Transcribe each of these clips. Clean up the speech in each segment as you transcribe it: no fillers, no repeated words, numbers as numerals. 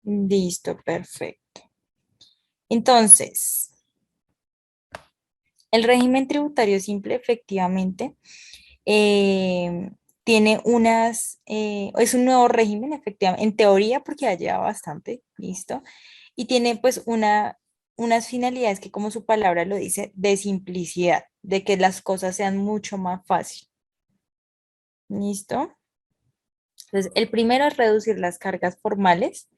Listo, perfecto. Entonces, el régimen tributario simple efectivamente eh, tiene es un nuevo régimen, efectivamente, en teoría, porque ya lleva bastante, listo, y tiene pues unas finalidades que, como su palabra lo dice, de simplicidad, de que las cosas sean mucho más fáciles, listo. Entonces, el primero es reducir las cargas formales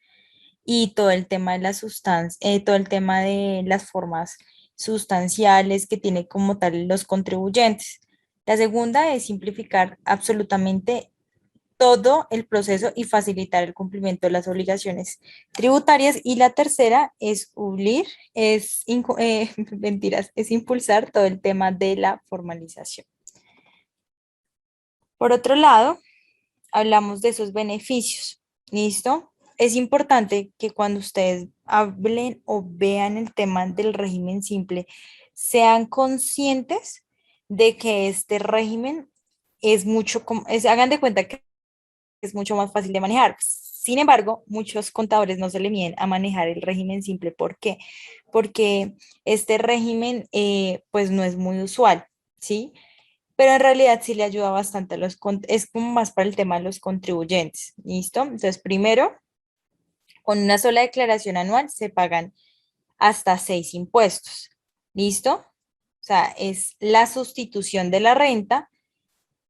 y todo el tema de las sustancias, todo el tema de las formas sustanciales que tiene como tal los contribuyentes. La segunda es simplificar absolutamente todo el proceso y facilitar el cumplimiento de las obligaciones tributarias. Y la tercera es mentiras, es impulsar todo el tema de la formalización. Por otro lado, hablamos de esos beneficios. ¿Listo? Es importante que cuando ustedes hablen o vean el tema del régimen simple, sean conscientes de que este régimen es hagan de cuenta que es mucho más fácil de manejar. Sin embargo, muchos contadores no se le miden a manejar el régimen simple. ¿Por qué? Porque este régimen pues no es muy usual, ¿sí? Pero en realidad sí le ayuda bastante es como más para el tema de los contribuyentes, ¿listo? Entonces, primero, con una sola declaración anual se pagan hasta 6 impuestos, ¿listo? O sea, es la sustitución de la renta,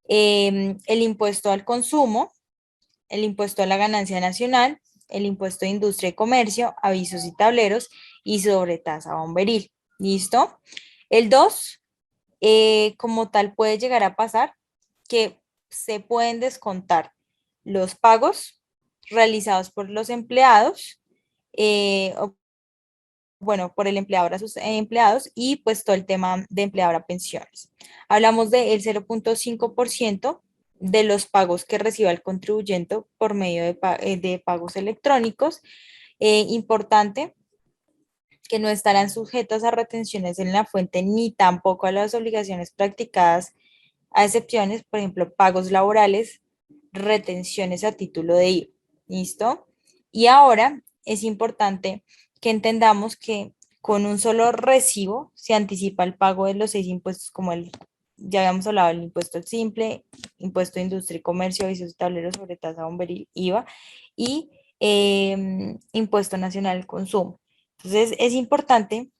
el impuesto al consumo, el impuesto a la ganancia nacional, el impuesto de industria y comercio, avisos y tableros y sobretasa bomberil, ¿listo? El 2 como tal puede llegar a pasar que se pueden descontar los pagos realizados por los empleados, o, bueno, por el empleador a sus empleados y pues todo el tema de empleador a pensiones. Hablamos del 0,5% de los pagos que reciba el contribuyente por medio de pagos electrónicos. Importante que no estarán sujetas a retenciones en la fuente ni tampoco a las obligaciones practicadas, a excepciones, por ejemplo, pagos laborales, retenciones a título de IVA. ¿Listo? Y ahora es importante que entendamos que con un solo recibo se anticipa el pago de los 6 impuestos, como ya habíamos hablado, el impuesto simple, impuesto de industria y comercio, avisos y tableros sobre tasa bomberil, IVA y impuesto nacional al consumo. Entonces, es importante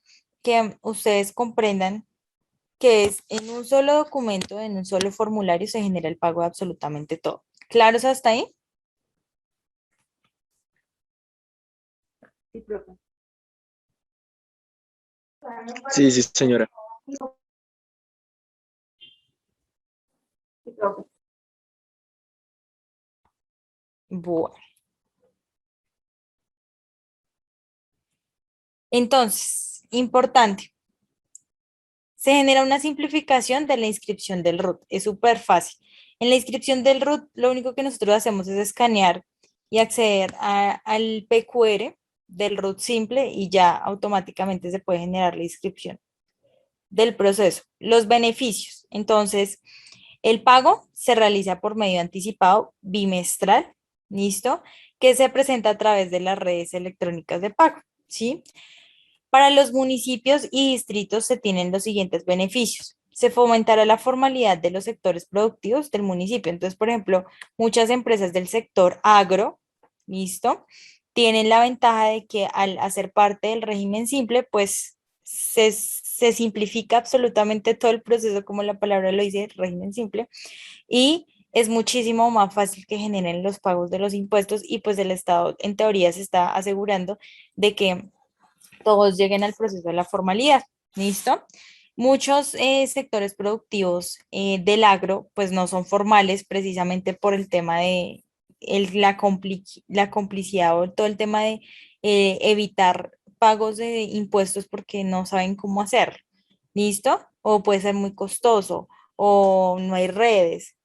que ustedes comprendan que es en un solo documento, en un solo formulario, se genera el pago de absolutamente todo. ¿Claros hasta ahí? Sí, profe. Sí, sí, señora. Sí, profe. Bueno, entonces, importante, se genera una simplificación de la inscripción del RUT. Es súper fácil. En la inscripción del RUT, lo único que nosotros hacemos es escanear y acceder al PQR del RUT simple y ya automáticamente se puede generar la inscripción del proceso. Los beneficios. Entonces, el pago se realiza por medio anticipado bimestral, ¿listo? Que se presenta a través de las redes electrónicas de pago, ¿sí? Para los municipios y distritos se tienen los siguientes beneficios. Se fomentará la formalidad de los sectores productivos del municipio. Entonces, por ejemplo, muchas empresas del sector agro, ¿listo? Tienen la ventaja de que al hacer parte del régimen simple, pues se simplifica absolutamente todo el proceso, como la palabra lo dice, régimen simple, y es muchísimo más fácil que generen los pagos de los impuestos y pues el Estado en teoría se está asegurando de que todos lleguen al proceso de la formalidad. ¿Listo? Muchos sectores productivos del agro pues no son formales precisamente por el tema de la complicidad o todo el tema de evitar pagos de impuestos porque no saben cómo hacerlo. ¿Listo? O puede ser muy costoso o no hay redes.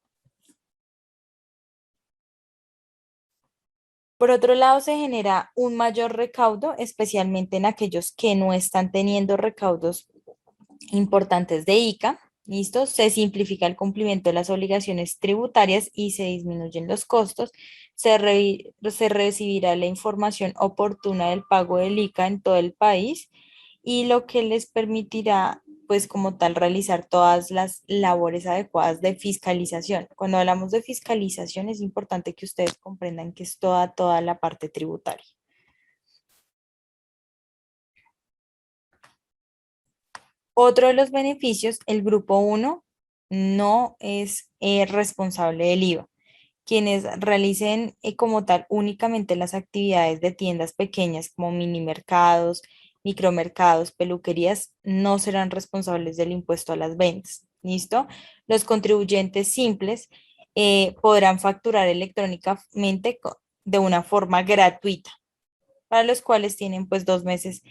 Por otro lado, se genera un mayor recaudo, especialmente en aquellos que no están teniendo recaudos importantes de ICA. ¿Listo? Se simplifica el cumplimiento de las obligaciones tributarias y se disminuyen los costos. Se recibirá la información oportuna del pago del ICA en todo el país y lo que les permitirá, pues como tal, realizar todas las labores adecuadas de fiscalización. Cuando hablamos de fiscalización es importante que ustedes comprendan que es toda la parte tributaria. Otro de los beneficios, el grupo uno no es responsable del IVA. Quienes realicen como tal únicamente las actividades de tiendas pequeñas como mini mercados, micromercados, peluquerías, no serán responsables del impuesto a las ventas. ¿Listo? Los contribuyentes simples podrán facturar electrónicamente de una forma gratuita, para los cuales tienen pues 2 meses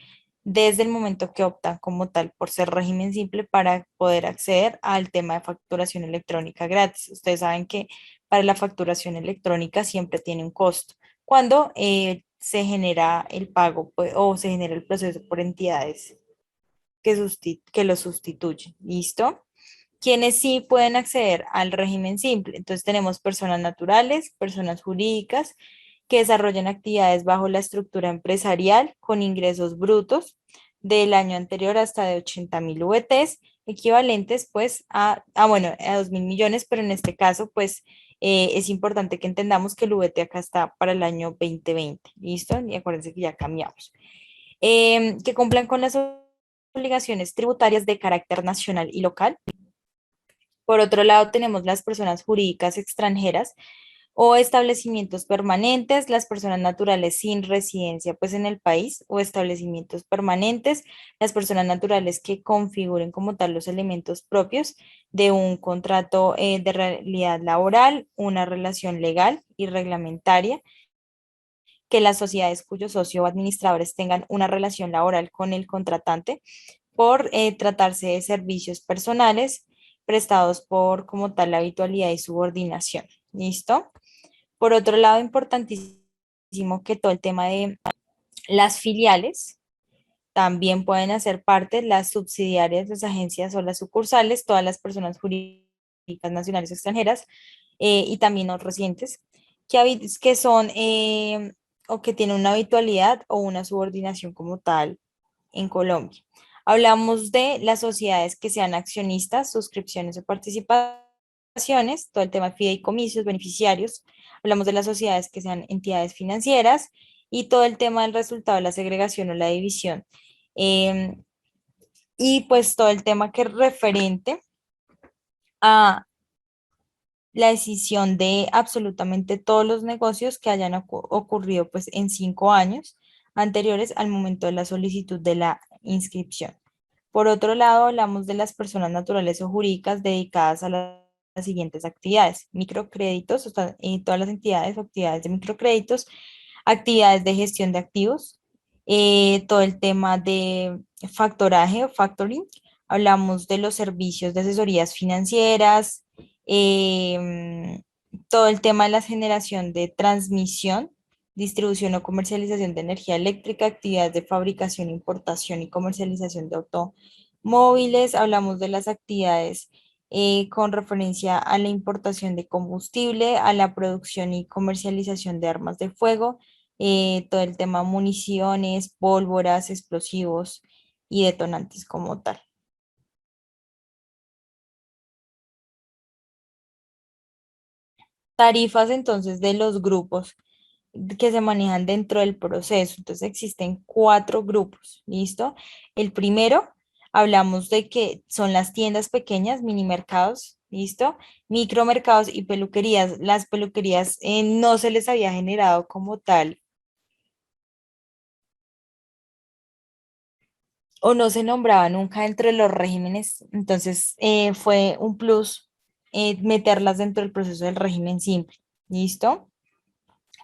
desde el momento que optan como tal por ser régimen simple para poder acceder al tema de facturación electrónica gratis. Ustedes saben que para la facturación electrónica siempre tiene un costo cuando se genera el pago pues, o se genera el proceso por entidades que lo sustituyen. ¿Listo? Quienes sí pueden acceder al régimen simple. Entonces tenemos personas naturales, personas jurídicas que desarrollan actividades bajo la estructura empresarial con ingresos brutos del año anterior hasta de 80.000 VTs, equivalentes pues bueno, a 2.000 millones, pero en este caso pues es importante que entendamos que el VT acá está para el año 2020, ¿listo? Y acuérdense que ya cambiamos. Que cumplan con las obligaciones tributarias de carácter nacional y local. Por otro lado, tenemos las personas jurídicas extranjeras o establecimientos permanentes, las personas naturales sin residencia pues en el país o establecimientos permanentes, las personas naturales que configuren como tal los elementos propios de un contrato de realidad laboral, una relación legal y reglamentaria, que las sociedades cuyos socios o administradores tengan una relación laboral con el contratante por tratarse de servicios personales prestados por como tal la habitualidad y subordinación. ¿Listo? Por otro lado, importantísimo que todo el tema de las filiales también pueden hacer parte, las subsidiarias, las agencias o las sucursales, todas las personas jurídicas nacionales o extranjeras y también los residentes que son o que tienen una habitualidad o una subordinación como tal en Colombia. Hablamos de las sociedades que sean accionistas, suscripciones o participaciones, todo el tema de fideicomisos, beneficiarios. Hablamos de las sociedades que sean entidades financieras y todo el tema del resultado de la segregación o la división. Em, y pues todo el tema que es referente a la decisión de absolutamente todos los negocios que hayan ocurrido pues en 5 años anteriores al momento de la solicitud de la inscripción. Por otro lado, hablamos de las personas naturales o jurídicas dedicadas a las siguientes actividades: microcréditos, o sea, todas las entidades o actividades de microcréditos, actividades de gestión de activos, todo el tema de factoraje o factoring, hablamos de los servicios de asesorías financieras, todo el tema de la generación de transmisión, distribución o comercialización de energía eléctrica, actividades de fabricación, importación y comercialización de automóviles, hablamos de las actividades con referencia a la importación de combustible, a la producción y comercialización de armas de fuego, todo el tema municiones, pólvoras, explosivos y detonantes como tal. Tarifas entonces de los grupos que se manejan dentro del proceso. Entonces existen 4 grupos, ¿listo? El primero, hablamos de que son las tiendas pequeñas, mini mercados, ¿listo? Micromercados y peluquerías. Las peluquerías no se les había generado como tal o no se nombraba nunca dentro de los regímenes, entonces fue un plus meterlas dentro del proceso del régimen simple, ¿listo?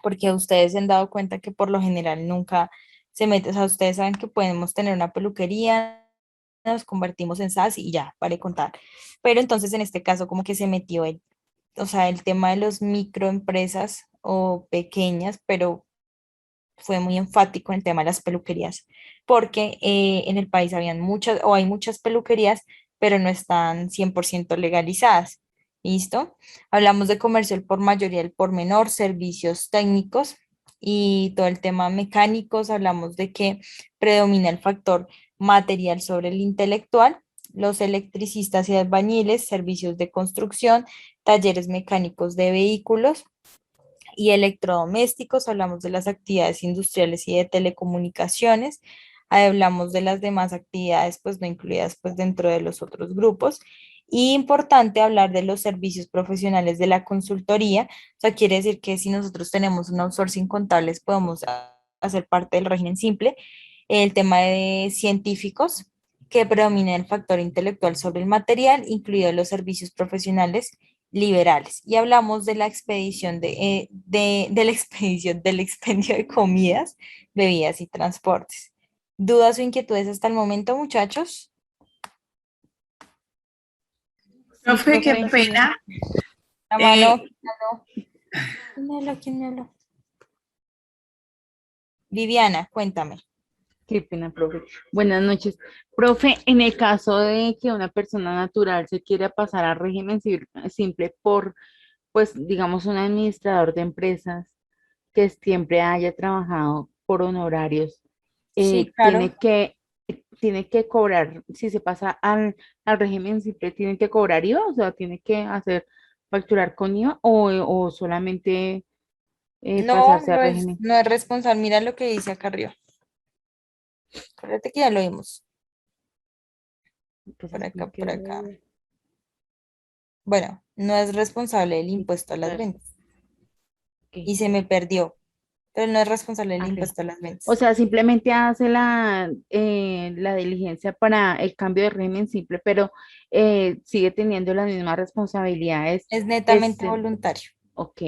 Porque ustedes se han dado cuenta que por lo general nunca se mete, o sea, ustedes saben que podemos tener una peluquería, nos convertimos en SAS y ya, para de contar. Pero entonces en este caso como que se metió o sea, el tema de los microempresas o pequeñas, pero fue muy enfático en el tema de las peluquerías, porque en el país habían muchas o hay muchas peluquerías, pero no están 100% legalizadas. ¿Listo? Hablamos de comercio al por mayor y al por menor, servicios técnicos y todo el tema mecánicos. Hablamos de que predomina el factor material sobre el intelectual, los electricistas y albañiles, servicios de construcción, talleres mecánicos de vehículos y electrodomésticos. Hablamos de las actividades industriales y de telecomunicaciones. Hablamos de las demás actividades, pues no incluidas pues dentro de los otros grupos. Y importante hablar de los servicios profesionales de la consultoría. O sea, quiere decir que si nosotros tenemos un outsourcing contables, podemos hacer parte del régimen simple. El tema de científicos, que predomina el factor intelectual sobre el material, incluidos los servicios profesionales liberales. Y hablamos de la expedición de la expedición del expendio de comidas, bebidas y transportes. ¿Dudas o inquietudes hasta el momento, muchachos? Sí, Profe, qué profe. pena. La mano. Eh, ¿Quién me habló? ¿Quién me habló? Viviana, cuéntame. Qué pena, profe. Buenas noches. Profe, en el caso de que una persona natural se quiera pasar a régimen simple por, pues, digamos, un administrador de empresas que siempre haya trabajado por honorarios, Sí, claro. tiene tiene que cobrar, si se pasa al régimen simple, tiene que cobrar IVA, o sea, tiene que hacer facturar con IVA o solamente No, pasarse al régimen. no es responsable. Mira lo que dice acá arriba. Acuérdate que ya lo vimos. Pues Por acá, por acá. explíqueme. Bueno, no es responsable del impuesto a las Claro, ventas. ok. Y se me perdió, pero no es responsable del Ok. impuesto a las O ventas. sea, simplemente hace la diligencia para el cambio de régimen simple, pero sigue teniendo las mismas responsabilidades. Es netamente Este, voluntario. ok.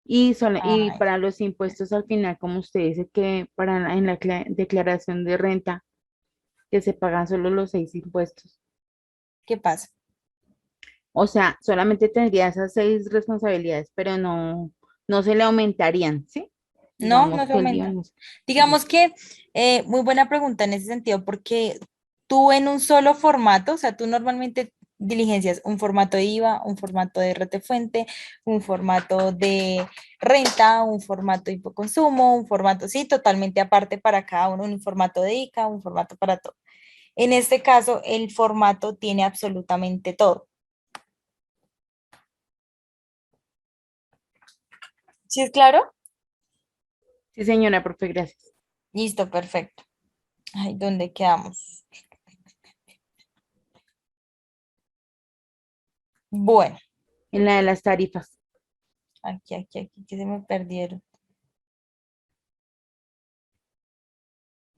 Y Ay, para los impuestos al final, como usted dice que en la declaración de renta, que se pagan solo los 6 impuestos. ¿qué pasa? O sea, solamente tendría esas 6 responsabilidades, pero no se le aumentarían, ¿sí? No, Digamos no se que el aumenta. día. Digamos que muy buena pregunta en ese sentido, porque tú en un solo formato, o sea, tú normalmente diligencias un formato de IVA, un formato de RT fuente, un formato de renta, un formato de consumo, un formato, sí, totalmente aparte para cada uno, un formato de ICA, un formato para todo. En este caso, el formato tiene absolutamente todo. ¿Sí es claro? Sí, señora, profe, gracias. Listo, perfecto. Ay, ¿dónde quedamos? Bueno, En la de las tarifas. aquí, que se me perdieron.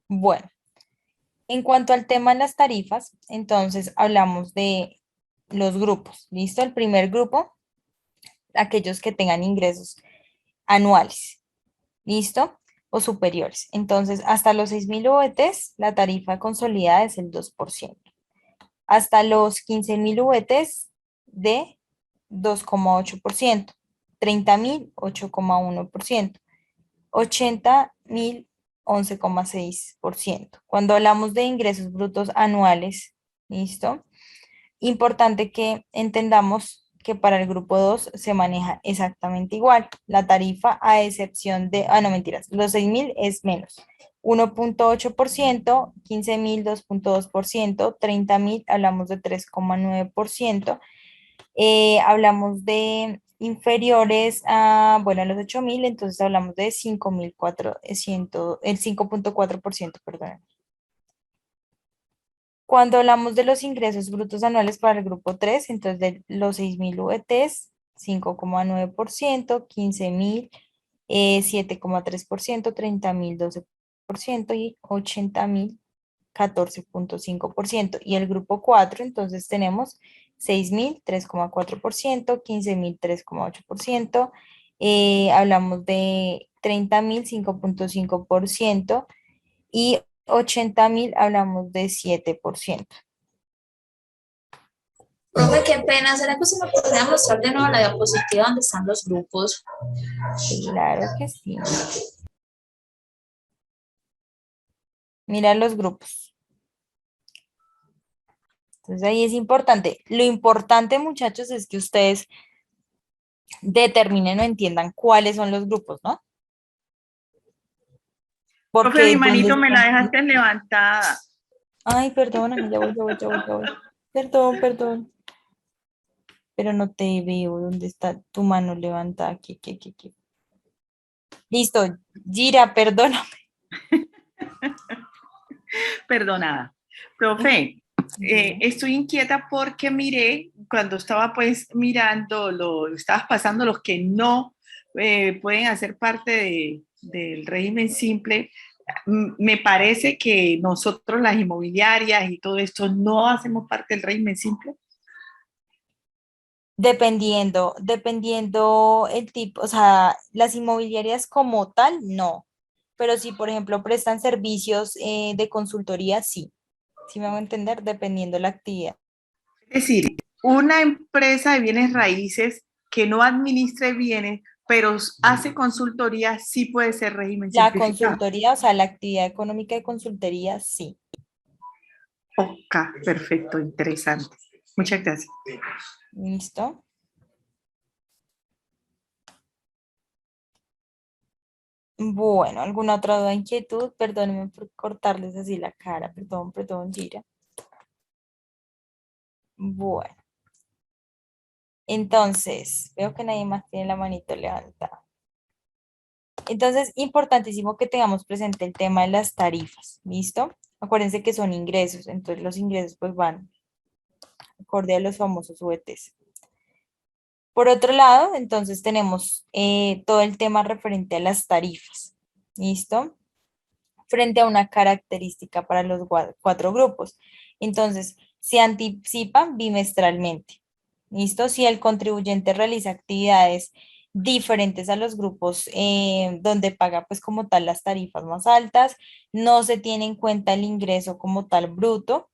Bueno, en cuanto al tema de las tarifas, entonces hablamos de los grupos. ¿Listo? El primer grupo, aquellos que tengan ingresos anuales. ¿Listo? O superiores. Entonces, hasta los 6.000 VTs, la tarifa consolidada es el 2%. Hasta los 15.000 VTs de 2,8%. 30.000, 8,1%. 80.000, 11,6%. Cuando hablamos de ingresos brutos anuales, ¿listo? Importante que entendamos que para el grupo 2 se maneja exactamente igual. La tarifa, a excepción de, no mentiras, los 6.000 es menos. 1,8%, 15.000, 2,2%, 30.000, hablamos de 3,9%. Hablamos de inferiores a, bueno, a los 8.000, entonces hablamos de 5.400, el 5,4%, perdón. Cuando hablamos de los ingresos brutos anuales para el grupo 3, entonces de los 6.000 VTs, 5,9%, 15.000, 7,3%, 30.000, 12% y 80.000, 14,5%. Y el grupo 4, entonces tenemos 6.000, 3,4%, 15.000, 3,8%. Hablamos de 30.000, 5,5% y 80.000, hablamos de 7%. Profe, qué pena. ¿Será que usted me podría mostrar de nuevo la diapositiva donde están los grupos? Claro que sí. Mira los grupos. Entonces ahí es importante. Lo importante, muchachos, es que ustedes determinen o entiendan cuáles son los grupos, ¿no? Profe, mi Porque ¿dónde manito me la están? dejaste levantada. Ay, perdóname, ya voy. Perdón, perdón. Pero no te veo. ¿Dónde está tu mano levantada? Aquí. Listo, Gira, perdóname. Perdonada. Profe, estoy inquieta porque miré, cuando estaba pues mirando, estabas pasando los que no pueden hacer parte del régimen simple. Me parece que nosotros, las inmobiliarias y todo esto, no hacemos parte del régimen simple. Dependiendo el tipo, o sea, las inmobiliarias como tal, no. Pero si, por ejemplo, prestan servicios de consultoría, sí. ¿Sí me hago entender? Dependiendo la actividad. Es decir, una empresa de bienes raíces que no administre bienes, pero hace consultoría, sí puede ser régimen La simplificado. consultoría, o sea, la actividad económica de consultoría, sí. Ok, perfecto, interesante. Muchas gracias. ¿Listo? Bueno, ¿alguna otra duda, inquietud? Perdónenme por cortarles así la cara. Perdón, Gira. Bueno, entonces, veo que nadie más tiene la manito levantada. Entonces, importantísimo que tengamos presente el tema de las tarifas, ¿listo? Acuérdense que son ingresos, entonces los ingresos pues van acorde a los famosos VTs. Por otro lado, entonces tenemos todo el tema referente a las tarifas, ¿listo? Frente a una característica para los cuatro grupos. Entonces, se anticipan bimestralmente. ¿Listo? Si el contribuyente realiza actividades diferentes a los grupos donde paga pues como tal las tarifas más altas, no se tiene en cuenta el ingreso como tal bruto,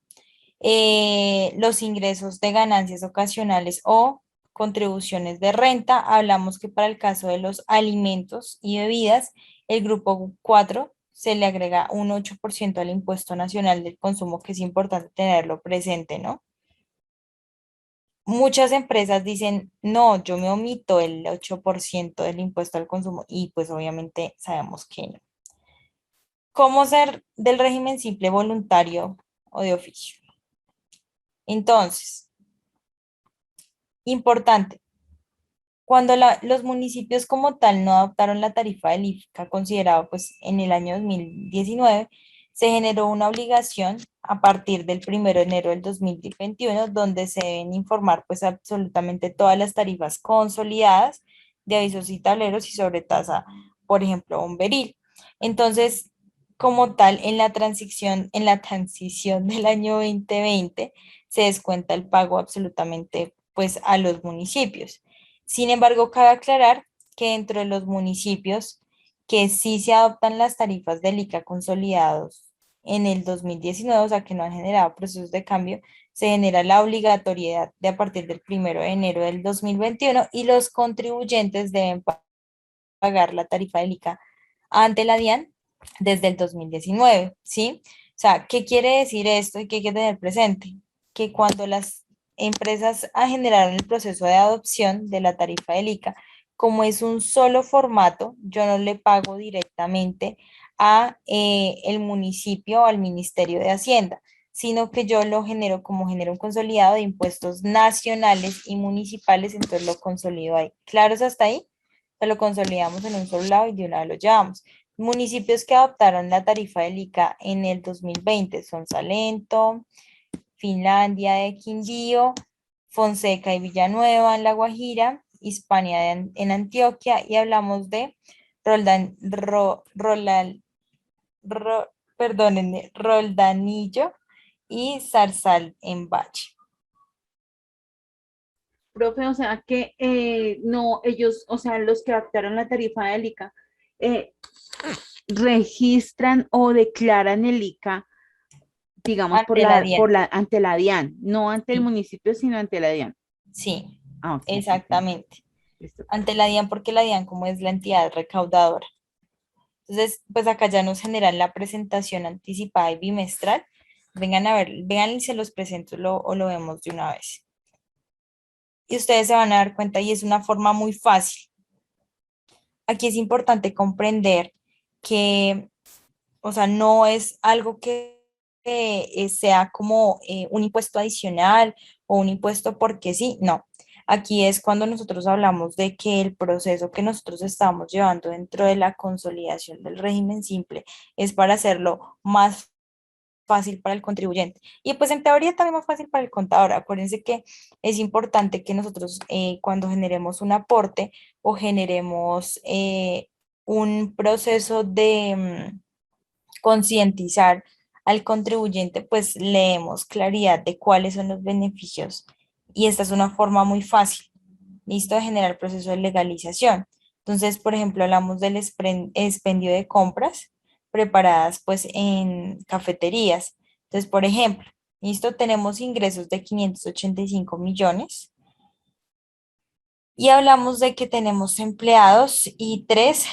los ingresos de ganancias ocasionales o contribuciones de renta. Hablamos que para el caso de los alimentos y bebidas, el grupo 4 se le agrega un 8% al impuesto nacional del consumo, que es importante tenerlo presente, ¿no? Muchas empresas dicen, no, yo me omito el 8% del impuesto al consumo y pues obviamente sabemos que no. ¿Cómo ser del régimen simple voluntario o de oficio? Entonces, importante, cuando los municipios como tal no adoptaron la tarifa del IFCA considerado pues en el año 2019, se generó una obligación a partir del 1 de enero del 2021, donde se deben informar pues absolutamente todas las tarifas consolidadas de avisos y tableros y sobre tasa, por ejemplo, bomberil. Entonces, como tal, en la transición del año 2020 se descuenta el pago absolutamente pues a los municipios. Sin embargo, cabe aclarar que dentro de los municipios que sí se adoptan las tarifas del ICA consolidados en el 2019, o sea, que no han generado procesos de cambio, se genera la obligatoriedad de a partir del 1 de enero del 2021 y los contribuyentes deben pagar la tarifa del ICA ante la DIAN desde el 2019, ¿sí? O sea, ¿qué quiere decir esto y qué hay que tener presente? Que cuando las empresas generaron el proceso de adopción de la tarifa del ICA, como es un solo formato, yo no le pago directamente a el municipio o al Ministerio de Hacienda, sino que yo lo genero como genero un consolidado de impuestos nacionales y municipales, entonces lo consolido ahí. ¿Claros hasta ahí? Se lo consolidamos en un solo lado y de una vez lo llevamos. Municipios que adoptaron la tarifa del ICA en el 2020 son Salento, Finlandia de Quindío, Fonseca y Villanueva en La Guajira, Hispania en Antioquia y hablamos de Roldan, perdónenme, Roldanillo y Zarzal en Valle. Profe, o sea que no, ellos, o sea, los que adaptaron la tarifa del ICA, registran o declaran el ICA, digamos, Ante la DIAN. ante la DIAN, no ante el Sí, municipio, sino ante la DIAN. sí, Ah, ok, ok, exactamente. listo. Ante la DIAN porque la DIAN como es la entidad recaudadora. Entonces, pues acá ya nos generan la presentación anticipada y bimestral Vengan a ver, vean y se los presento o lo vemos de una vez. Y ustedes se van a dar cuenta y es una forma muy fácil. Aquí es importante comprender que, o sea, no es algo que sea como un impuesto adicional o un impuesto porque sí, no. Aquí es cuando nosotros hablamos de que el proceso que nosotros estamos llevando dentro de la consolidación del régimen simple es para hacerlo más fácil para el contribuyente. Y pues en teoría también más fácil para el contador. Acuérdense que es importante que nosotros cuando generemos un aporte o generemos un proceso de concientizar al contribuyente, pues leemos claridad de cuáles son los beneficios. Y esta es una forma muy fácil, ¿listo? De generar proceso de legalización. Entonces, por ejemplo, hablamos del expendio de compras preparadas pues en cafeterías. Entonces, por ejemplo, ¿listo? Tenemos ingresos de 585 millones y hablamos de que tenemos empleados y tres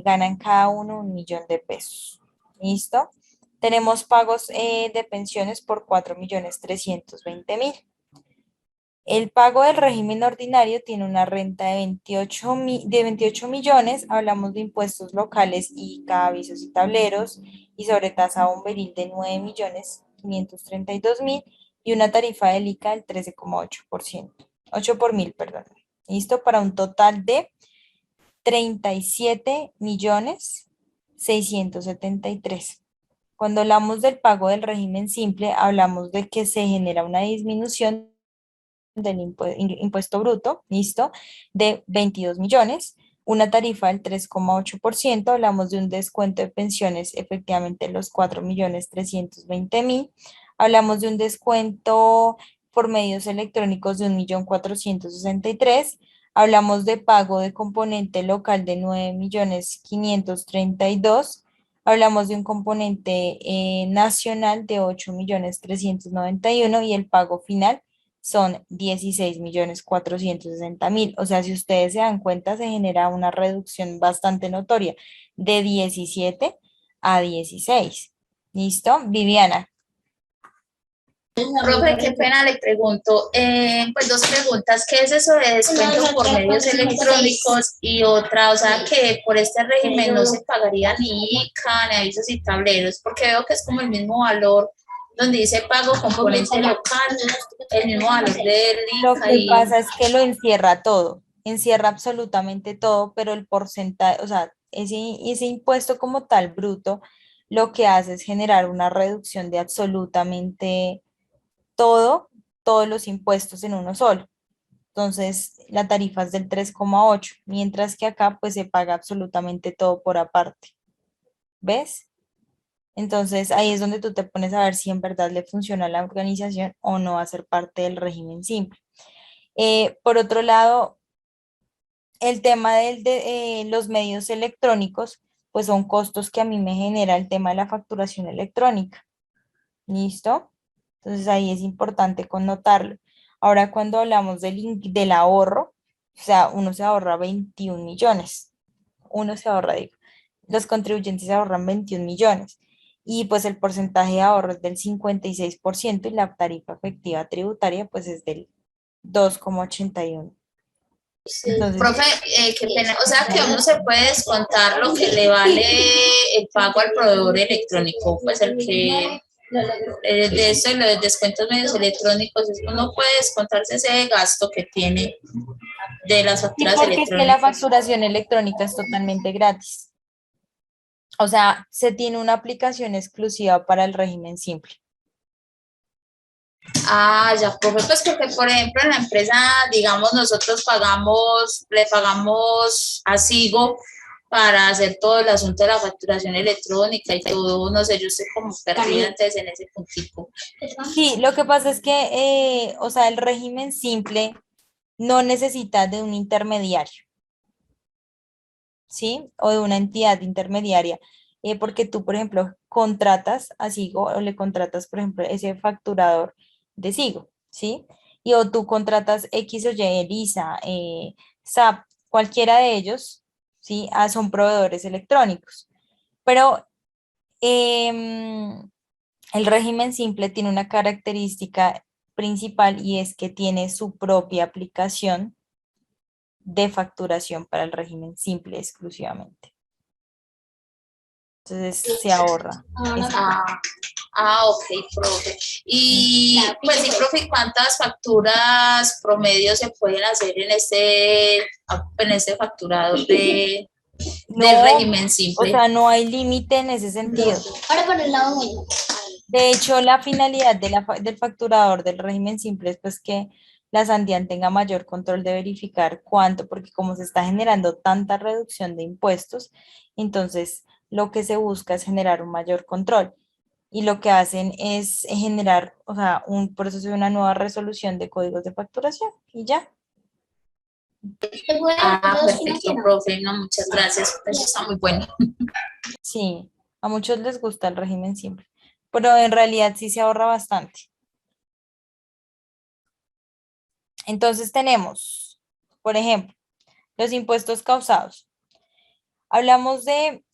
ganan cada uno 1 millón de pesos. ¿Listo? Tenemos pagos de pensiones por 4.320.000. El pago del régimen ordinario tiene una renta de 28 millones. Hablamos de impuestos locales y avisos y tableros y sobretasa bomberil de 9.532.000 y una tarifa del ICA del 13,8%. 8 por mil, perdón. ¿Listo? Para un total de 37.673.000. Cuando hablamos del pago del régimen simple, hablamos de que se genera una disminución del impuesto bruto, ¿listo? De 22 millones, una tarifa del 3,8%, hablamos de un descuento de pensiones, efectivamente los 4.320.000, hablamos de un descuento por medios electrónicos de 1.463.000, hablamos de pago de componente local de 9.532.000, hablamos de un componente nacional de 8.391.000 y el pago final son 16.460.000. O sea, si ustedes se dan cuenta, se genera una reducción bastante notoria de 17 a 16. ¿Listo? Viviana. Profe, qué pena le pregunto, pues dos preguntas, ¿qué es eso de descuento por medios electrónicos? Y otra, o sea, que por este régimen no se pagaría ni ICA, ni avisos y tableros, porque veo que es como el mismo valor, donde dice pago componente local, el mismo valor del Lo ICA que y... pasa es que lo encierra todo, encierra absolutamente todo, pero el porcentaje, o sea, ese impuesto como tal bruto, lo que hace es generar una reducción de absolutamente todo, todos los impuestos en uno solo. Entonces, la tarifa es del 3,8, mientras que acá pues se paga absolutamente todo por aparte. ¿Ves? Entonces, ahí es donde tú te pones a ver si en verdad le funciona a la organización o no va a ser parte del régimen simple. Por otro lado, el tema de los medios electrónicos, pues son costos que a mí me genera el tema de la facturación electrónica. ¿Listo? Entonces ahí es importante connotarlo. Ahora cuando hablamos del ahorro, o sea, uno se ahorra 21 millones. Uno se ahorra, digo, los contribuyentes se ahorran 21 millones. Y pues el porcentaje de ahorro es del 56% y la tarifa efectiva tributaria pues es del 2,81. Entonces, Profe, qué pena, o sea que uno se puede descontar lo que le vale el pago al proveedor electrónico, pues el que de eso, de los descuentos medios electrónicos, uno puede descontarse ese gasto que tiene de las sí, facturas porque es que la electrónicas. facturación electrónica es totalmente gratis. O sea, se tiene una aplicación exclusiva para el régimen simple. Ah, ya, profe, pues porque, por ejemplo, en la empresa, digamos, nosotros le pagamos a Sigo para hacer todo el asunto de la facturación electrónica y todo, no sé, yo estoy como perdida antes en ese puntico. Sí, lo que pasa es que, o sea, el régimen simple no necesita de un intermediario, ¿sí? O de una entidad intermediaria, porque tú, por ejemplo, contratas a Sigo o le contratas, por ejemplo, ese facturador de Sigo, ¿sí? Y o tú contratas X o Y, Elisa, SAP, cualquiera de ellos, ¿sí? Son proveedores electrónicos. Pero El régimen simple tiene una característica principal y es que tiene su propia aplicación de facturación para el régimen simple exclusivamente. Entonces se ahorra. Ok, profe. Y pues sí, profe, ¿cuántas facturas promedio se pueden hacer en este facturador del No, régimen o simple? sea, no hay límite en ese sentido. Ahora por el lado bueno. De hecho, la finalidad del facturador del régimen simple es pues que la Sandian tenga mayor control de verificar cuánto, porque como se está generando tanta reducción de impuestos, entonces lo que se busca es generar un mayor control. Y lo que hacen es generar, o sea, un proceso de una nueva resolución de códigos de facturación y ya. Perfecto, profe. No, muchas gracias. Eso está muy bueno. Sí, a muchos les gusta el régimen simple, pero en realidad sí se ahorra bastante. Entonces tenemos, por ejemplo, los impuestos causados. Hablamos de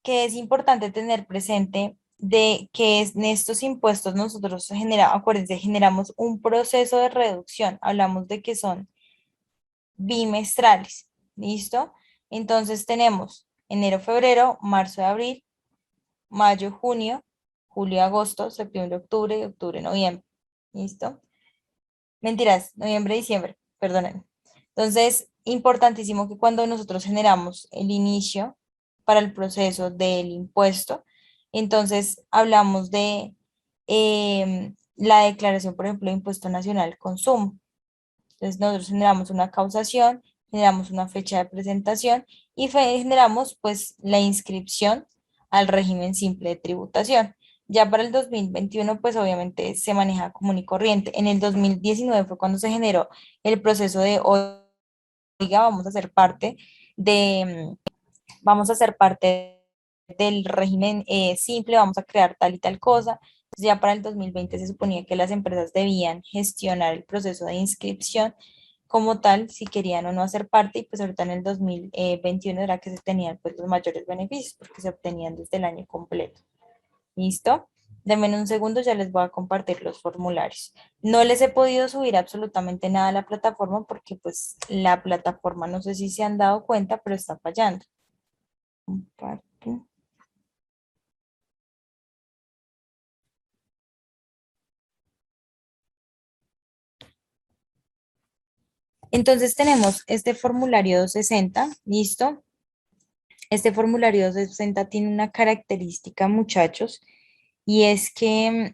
que es importante tener presente de que en estos impuestos nosotros acuérdense, generamos un proceso de reducción. Hablamos de que son bimestrales, ¿listo? Entonces tenemos enero, febrero, marzo, abril, mayo, junio, julio, agosto, septiembre, octubre y octubre, noviembre, ¿listo? Mentiras, noviembre, diciembre, perdonen. Entonces, importantísimo que cuando nosotros generamos el inicio para el proceso del impuesto, entonces hablamos de la declaración, por ejemplo, de impuesto nacional al consumo. Entonces, nosotros generamos una causación, generamos una fecha de presentación y generamos pues la inscripción al régimen simple de tributación. Ya para el 2021, pues obviamente se maneja común y corriente. En el 2019 fue cuando se generó el proceso de, oiga, vamos a ser parte del régimen simple, vamos a crear tal y tal cosa. Entonces, ya para el 2020 se suponía que las empresas debían gestionar el proceso de inscripción como tal, si querían o no hacer parte, y pues ahorita en el 2021 era que se tenían pues los mayores beneficios porque se obtenían desde el año completo. ¿Listo? Denme un segundo, ya les voy a compartir los formularios. No les he podido subir absolutamente nada a la plataforma porque pues la plataforma, no sé si se han dado cuenta, pero está fallando. Comparto. Entonces tenemos este formulario 260, ¿listo? Este formulario 260 tiene una característica, muchachos, y es que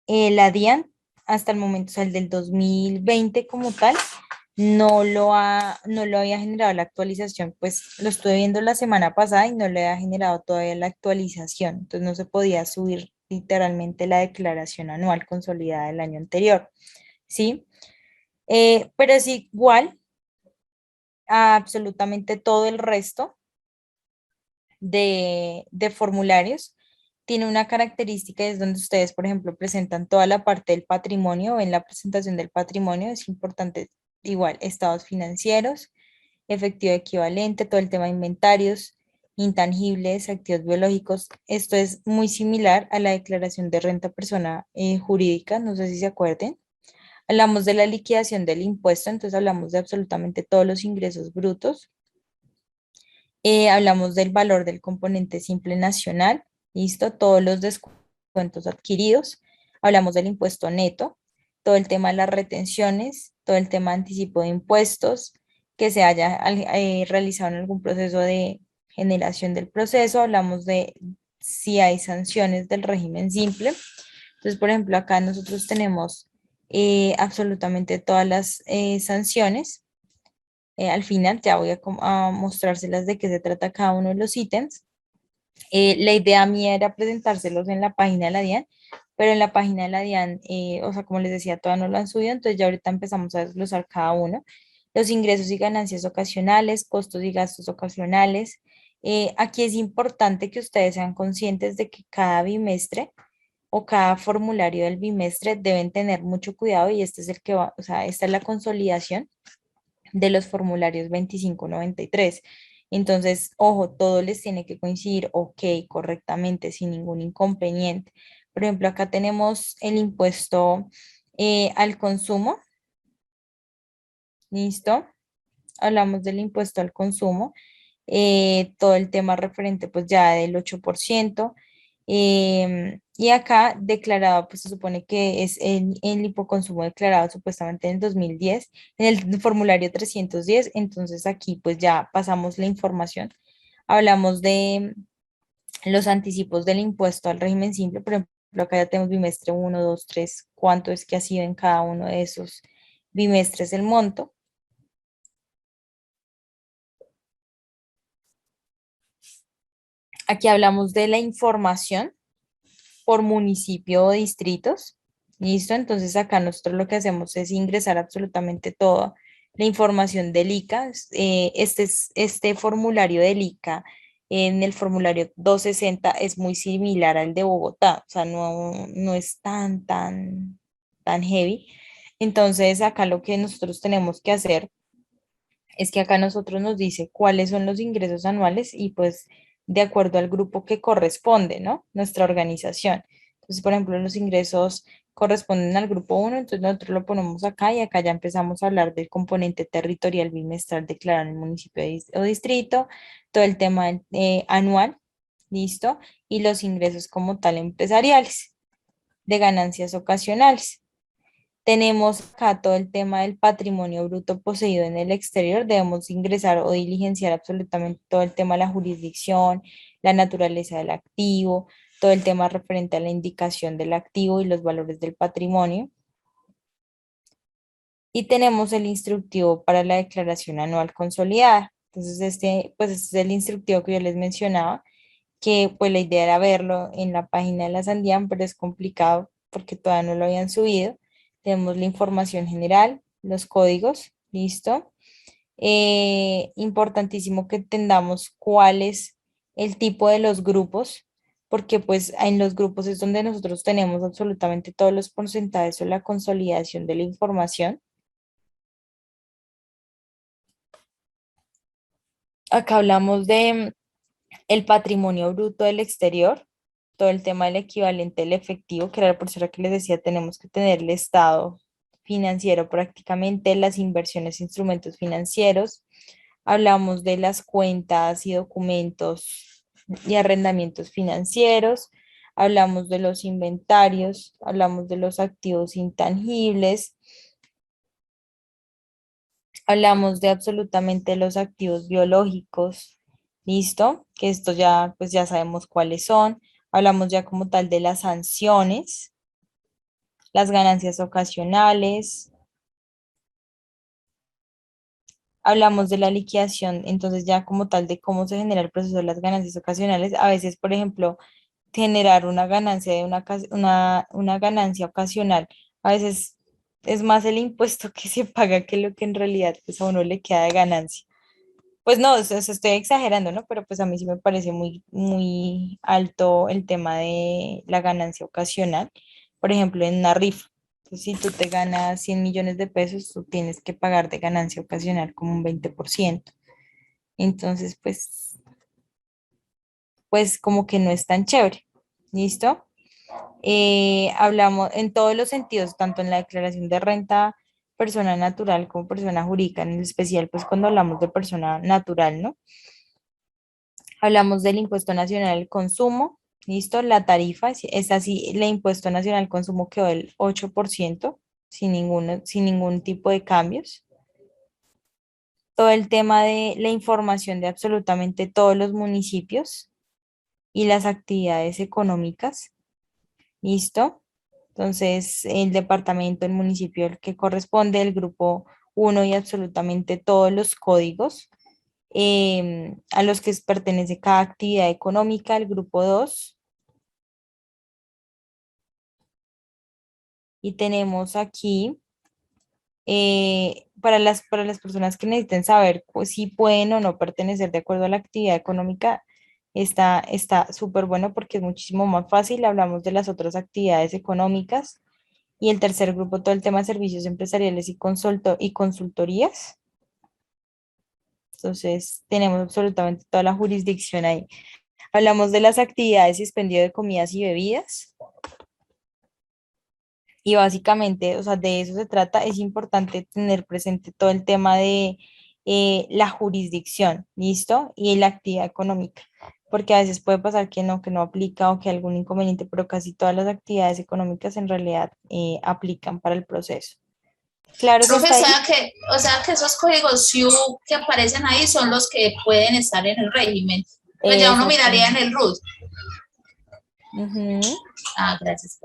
la DIAN, hasta el momento, o sea, el del 2020 como tal, no lo había generado la actualización, pues lo estuve viendo la semana pasada y no le había generado todavía la actualización, entonces no se podía subir literalmente la declaración anual consolidada del año anterior, ¿sí? Pero es igual a absolutamente todo el resto de formularios. Tiene una característica, es donde ustedes, por ejemplo, presentan toda la parte del patrimonio. En la presentación del patrimonio es importante igual estados financieros, efectivo equivalente, todo el tema de inventarios, intangibles, activos biológicos. Esto es muy similar a la declaración de renta persona jurídica, no sé si se acuerden. Hablamos de la liquidación del impuesto, entonces hablamos de absolutamente todos los ingresos brutos. Hablamos del valor del componente simple nacional, listo, todos los descuentos adquiridos. Hablamos del impuesto neto, todo el tema de las retenciones, todo el tema de anticipo de impuestos, que se haya realizado en algún proceso de generación del proceso. Hablamos de si hay sanciones del régimen simple. Entonces, por ejemplo, acá nosotros tenemos absolutamente todas las sanciones. Al final ya voy a mostrárselas de qué se trata cada uno de los ítems. La idea mía era presentárselos en la página de la DIAN, pero en la página de la DIAN, o sea, como les decía, todavía no lo han subido, entonces ya ahorita empezamos a desglosar cada uno. Los ingresos y ganancias ocasionales, costos y gastos ocasionales. Aquí es importante que ustedes sean conscientes de que cada bimestre o cada formulario del bimestre deben tener mucho cuidado y este es el que va, o sea, esta es la consolidación de los formularios 2593. Entonces, ojo, todo les tiene que coincidir, ok, correctamente, sin ningún inconveniente, Por ejemplo, acá tenemos el impuesto al consumo. ¿Listo? Hablamos del impuesto al consumo, todo el tema referente pues ya del 8%, y acá declarado, pues se supone que es el hipoconsumo declarado supuestamente en el 2010 en el formulario 310. Entonces aquí pues ya pasamos la información, hablamos de los anticipos del impuesto al régimen simple. Por ejemplo, acá ya tenemos bimestre uno, 2, 3, cuánto es que ha sido en cada uno de esos bimestres el monto. Aquí hablamos de la información por municipio o distritos. ¿Listo? Entonces acá nosotros lo que hacemos es ingresar absolutamente toda la información del ICA. Este formulario del ICA en el formulario 260 es muy similar al de Bogotá, o sea, no es tan heavy. Entonces acá lo que nosotros tenemos que hacer es que acá nosotros nos dice cuáles son los ingresos anuales y pues de acuerdo al grupo que corresponde, ¿no? Nuestra organización. Entonces, por ejemplo, los ingresos corresponden al grupo uno, entonces nosotros lo ponemos acá y acá ya empezamos a hablar del componente territorial bimestral declarado en el municipio o distrito, todo el tema anual, ¿listo? Y los ingresos como tal empresariales, de ganancias ocasionales. Tenemos acá todo el tema del patrimonio bruto poseído en el exterior. Debemos ingresar o diligenciar absolutamente todo el tema de la jurisdicción, la naturaleza del activo, todo el tema referente a la indicación del activo y los valores del patrimonio. Y tenemos el instructivo para la declaración anual consolidada. Entonces, pues este es el instructivo que yo les mencionaba, que pues la idea era verlo en la página de la Sandian, pero es complicado porque todavía no lo habían subido. Tenemos la información general, los códigos, listo. Importantísimo que entendamos cuál es el tipo de los grupos, porque pues en los grupos es donde nosotros tenemos absolutamente todos los porcentajes o la consolidación de la información. Acá hablamos de el patrimonio bruto del exterior, todo el tema del equivalente del efectivo, que era por eso que les decía, tenemos que tener el estado financiero prácticamente, las inversiones, instrumentos financieros. Hablamos de las cuentas y documentos y arrendamientos financieros. Hablamos de los inventarios, hablamos de los activos intangibles, hablamos de absolutamente los activos biológicos, ¿listo? Que esto ya, pues ya sabemos cuáles son. Hablamos ya como tal de las sanciones, las ganancias ocasionales, hablamos de la liquidación, entonces ya como tal de cómo se genera el proceso de las ganancias ocasionales. A veces, por ejemplo, generar una ganancia de una ganancia ocasional, a veces es más el impuesto que se paga que lo que en realidad pues a uno le queda de ganancia. Pues no, estoy exagerando, ¿no? Pero pues a mí sí me parece muy alto el tema de la ganancia ocasional. Por ejemplo, en una rifa. Pues, si tú te ganas 100 millones de pesos, tú tienes que pagar de ganancia ocasional como un 20%. Entonces, pues como que no es tan chévere. ¿Listo? Hablamos en todos los sentidos, tanto en la declaración de renta persona natural como persona jurídica, en especial pues cuando hablamos de persona natural, ¿no? Hablamos del impuesto nacional al consumo, ¿listo? La tarifa, es así, el impuesto nacional al consumo quedó del 8% sin ningún tipo de cambios. Todo el tema de la información de absolutamente todos los municipios y las actividades económicas, ¿listo? Entonces, el departamento, el municipio, el que corresponde, el grupo uno y absolutamente todos los códigos a los que pertenece cada actividad económica, el grupo 2. Y tenemos aquí, para las personas que necesiten saber pues, si pueden o no pertenecer de acuerdo a la actividad económica, está súper bueno porque es muchísimo más fácil. Hablamos de las otras actividades económicas. Y el tercer grupo, todo el tema de servicios empresariales y consultorías. Entonces, tenemos absolutamente toda la jurisdicción ahí. Hablamos de las actividades y expendio de comidas y bebidas. Y básicamente, o sea, de eso se trata. Es importante tener presente todo el tema de la jurisdicción, ¿listo? Y la actividad económica, porque a veces puede pasar que no aplica o que hay algún inconveniente, pero casi todas las actividades económicas en realidad aplican para el proceso. Claro que Profe, está ahí. o sea que esos códigos SIU que aparecen ahí son los que pueden estar en el régimen. Pues ya uno miraría en Exactamente. el RUT. Ujú. Ah, gracias.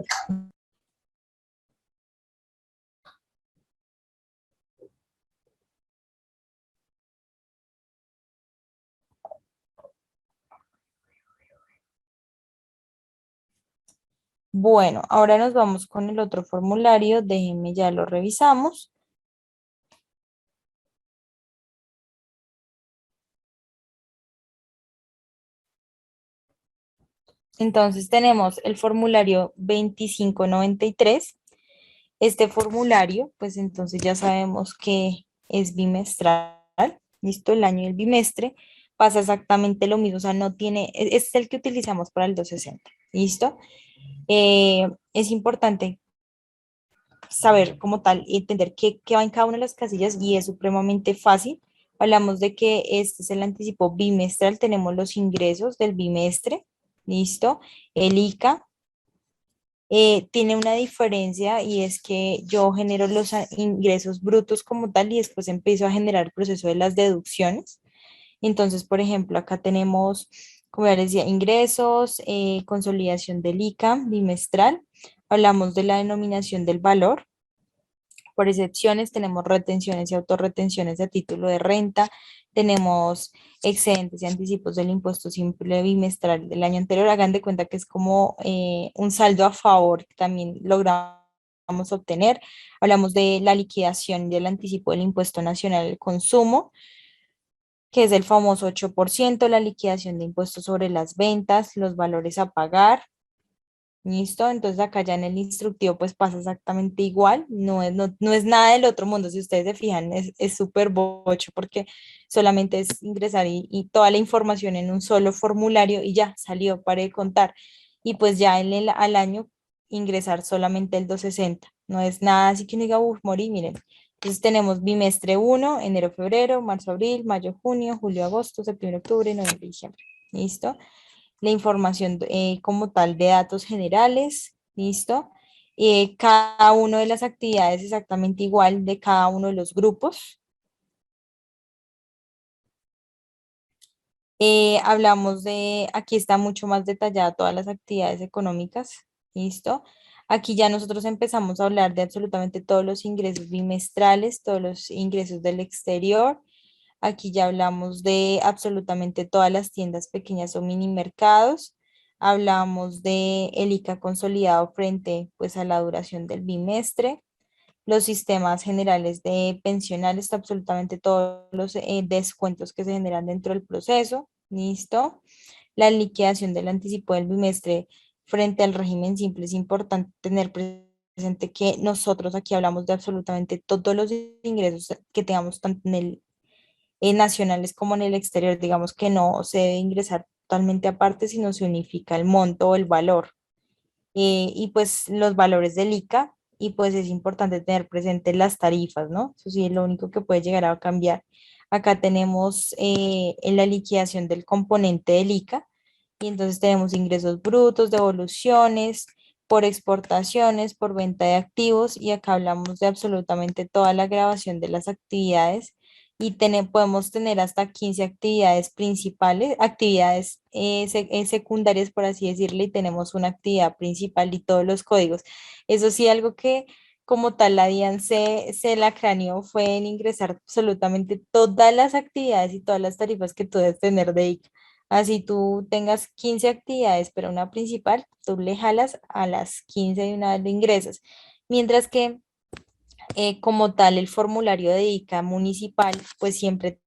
Bueno, ahora nos vamos con el otro formulario. Déjenme, ya lo revisamos. Entonces tenemos el formulario 2593. Este formulario, pues entonces ya sabemos que es bimestral, ¿listo? El año y el bimestre pasa exactamente lo mismo, o sea, no tiene, es el que utilizamos para el 260, ¿listo? Es importante saber como tal y entender qué va en cada una de las casillas y es supremamente fácil. Hablamos de que este es el anticipo bimestral, tenemos los ingresos del bimestre, ¿listo? El ICA tiene una diferencia y es que yo genero los ingresos brutos como tal y después empiezo a generar el proceso de las deducciones. Entonces, por ejemplo, acá tenemos, como ya les decía, ingresos, consolidación del ICA bimestral. Hablamos de la denominación del valor. Por excepciones, tenemos retenciones y autorretenciones a título de renta, tenemos excedentes y anticipos del impuesto simple bimestral del año anterior. Hagan de cuenta que es como un saldo a favor que también logramos obtener. Hablamos de la liquidación y del anticipo del impuesto nacional al consumo, que es el famoso 8%, la liquidación de impuestos sobre las ventas, los valores a pagar. ¿Listo? Entonces acá ya en el instructivo pues pasa exactamente igual, no es nada del otro mundo, si ustedes se fijan, es súper bocho porque solamente es ingresar y toda la información en un solo formulario y ya salió, para de contar. Y pues ya al año ingresar solamente el 260, no es nada así que uno diga, uff, morí, miren. Entonces tenemos bimestre uno enero, febrero, marzo, abril, mayo, junio, julio, agosto, septiembre, octubre, noviembre, diciembre. ¿Listo? La información como tal de datos generales, ¿listo? Cada una de las actividades exactamente igual de cada uno de los grupos. Hablamos de, aquí está mucho más detallada todas las actividades económicas, ¿listo? Aquí ya nosotros empezamos a hablar de absolutamente todos los ingresos bimestrales, todos los ingresos del exterior. Aquí ya hablamos de absolutamente todas las tiendas pequeñas o mini mercados. Hablamos de el ICA consolidado frente pues a la duración del bimestre, los sistemas generales de pensionales, absolutamente todos los descuentos que se generan dentro del proceso, ¿listo? La liquidación del anticipo del bimestre frente al régimen simple. Es importante tener presente que nosotros aquí hablamos de absolutamente todos los ingresos que tengamos tanto en el nacionales como en el exterior. Digamos que no se debe ingresar totalmente aparte, sino se unifica el monto o el valor y pues los valores del ICA, y pues es importante tener presente las tarifas, ¿no? Eso sí es lo único que puede llegar a cambiar. Acá tenemos en la liquidación del componente del ICA y entonces tenemos ingresos brutos, devoluciones por exportaciones, por venta de activos y acá hablamos de absolutamente toda la grabación de las actividades y podemos tener hasta 15 actividades principales, actividades secundarias, por así decirlo, y tenemos una actividad principal y todos los códigos. Eso sí, algo que como tal la DIAN se la craneó fue en ingresar absolutamente todas las actividades y todas las tarifas que tú debes tener de ICA. Así tú tengas 15 actividades, pero una principal, tú le jalas a las 15 de una vez de ingresas. Mientras que como tal el formulario de ICA municipal, pues siempre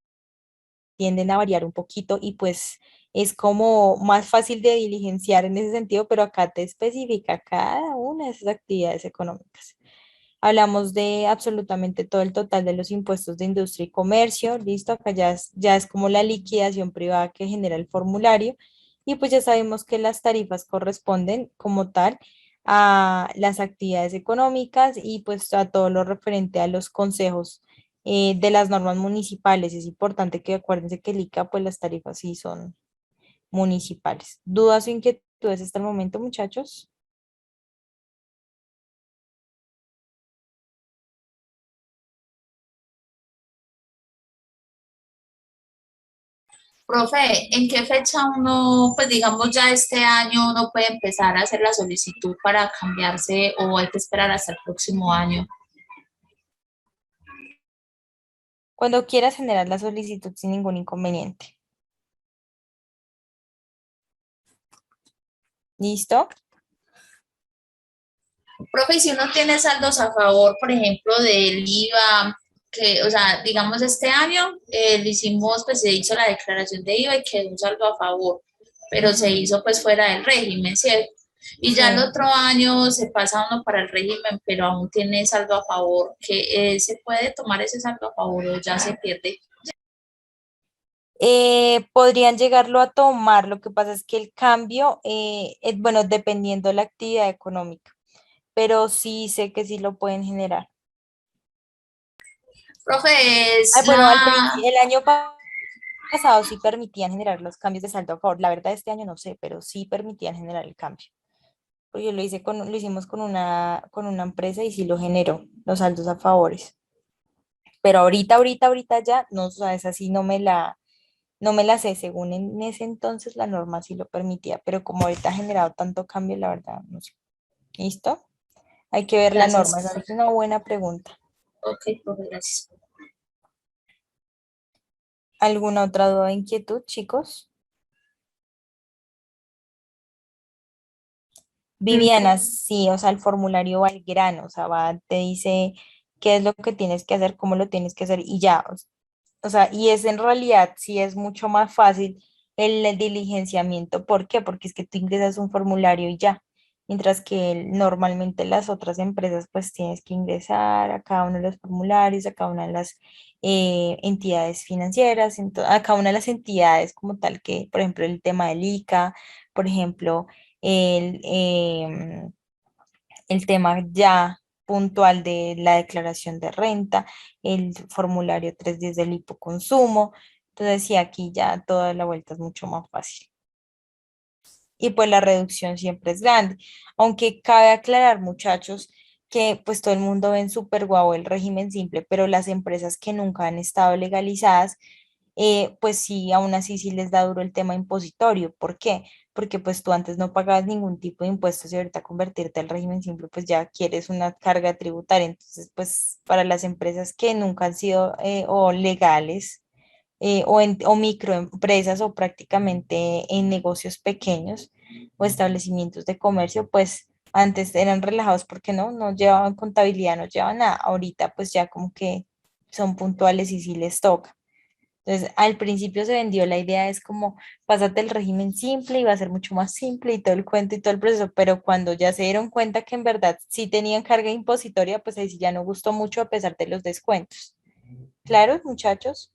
tienden a variar un poquito y pues es como más fácil de diligenciar en ese sentido, pero acá te especifica cada una de esas actividades económicas. Hablamos de absolutamente todo el total de los impuestos de industria y comercio, listo, acá ya es como la liquidación privada que genera el formulario y pues ya sabemos que las tarifas corresponden como tal a las actividades económicas y pues a todo lo referente a los consejos de las normas municipales. Es importante que acuérdense que el ICA, pues las tarifas sí son municipales. ¿Dudas o inquietudes hasta el momento, muchachos? Profe, ¿en qué fecha uno, pues digamos ya este año, uno puede empezar a hacer la solicitud para cambiarse o hay que esperar hasta el próximo año? Cuando quieras generar la solicitud sin ningún inconveniente. ¿Listo? Profe, y si uno tiene saldos a favor, por ejemplo, del IVA, que, o sea, digamos este año lo hicimos, pues se hizo la declaración de IVA y quedó un saldo a favor, pero se Ujú. hizo pues fuera del régimen, ¿cierto? Y ya el Sí. otro año se pasa uno para el régimen, pero aún tiene saldo a favor, que ¿se puede tomar ese saldo a favor o ya se pierde? Podrían llegarlo a tomar, lo que pasa es que el cambio, bueno, dependiendo de la actividad económica, pero sí sé que sí lo pueden generar. Profe, es Ay, bueno, la... el año pasado sí permitían generar los cambios de saldo a favor. La verdad, este año no sé, pero sí permitían generar el cambio. Porque lo hicimos con una empresa y sí lo generó, los saldos a favores. Pero ahorita ya, no, o sea, esa sí no me la sé, según en ese entonces la norma sí lo permitía, pero como ahorita ha generado tanto cambio, la verdad, no sé. ¿Listo? Hay que ver la norma, esa Gracias. es una buena pregunta. Ok, profe, gracias. ¿Alguna otra duda o inquietud, chicos? Viviana, sí, o sea, el formulario va al grano, o sea, va, te dice qué es lo que tienes que hacer, cómo lo tienes que hacer y ya. O sea, y es en realidad, sí es mucho más fácil el diligenciamiento. ¿Por qué? Porque es que tú ingresas un formulario y ya. Mientras que normalmente las otras empresas, pues tienes que ingresar a cada uno de los formularios, a cada una de las entidades financieras, a cada una de las entidades como tal que, por ejemplo, el tema del ICA, por ejemplo, el, el tema ya puntual de la declaración de renta, el formulario 310 del hipoconsumo. Entonces, sí, aquí ya toda la vuelta es mucho más fácil. Y pues la reducción siempre es grande. Aunque cabe aclarar, muchachos, que pues todo el mundo ve en súper guau el régimen simple, pero las empresas que nunca han estado legalizadas, pues sí, aún así sí les da duro el tema impositorio. ¿Por qué? Porque pues tú antes no pagabas ningún tipo de impuestos y ahorita convertirte al régimen simple, pues ya quieres una carga tributaria. Entonces, pues para las empresas que nunca han sido o legales o microempresas o prácticamente en negocios pequeños o establecimientos de comercio, pues antes eran relajados porque no llevaban contabilidad, no llevaban nada. Ahorita pues ya como que son puntuales y sí les toca. Entonces, al principio se vendió la idea, es como, pásate el régimen simple y va a ser mucho más simple y todo el cuento y todo el proceso, pero cuando ya se dieron cuenta que en verdad sí tenían carga impositoria, pues ahí sí ya no gustó mucho a pesar de los descuentos. ¿Claro, muchachos?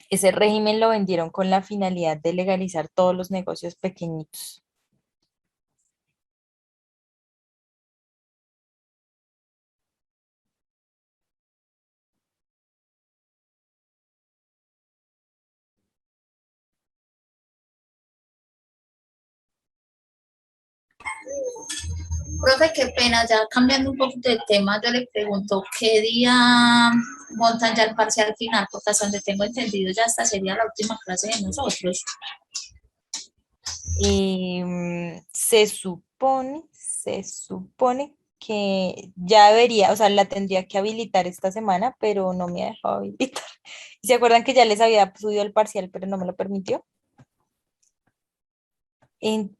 Ese régimen lo vendieron con la finalidad de legalizar todos los negocios pequeñitos. Profe, qué pena, ya cambiando un poquito de tema, yo le pregunto, ¿qué día montan ya el parcial final? Porque hasta donde tengo entendido ya esta sería la última clase de nosotros. Y se supone que ya debería, o sea, la tendría que habilitar esta semana, pero no me ha dejado habilitar. ¿Y se acuerdan que ya les había subido el parcial, pero no me lo permitió?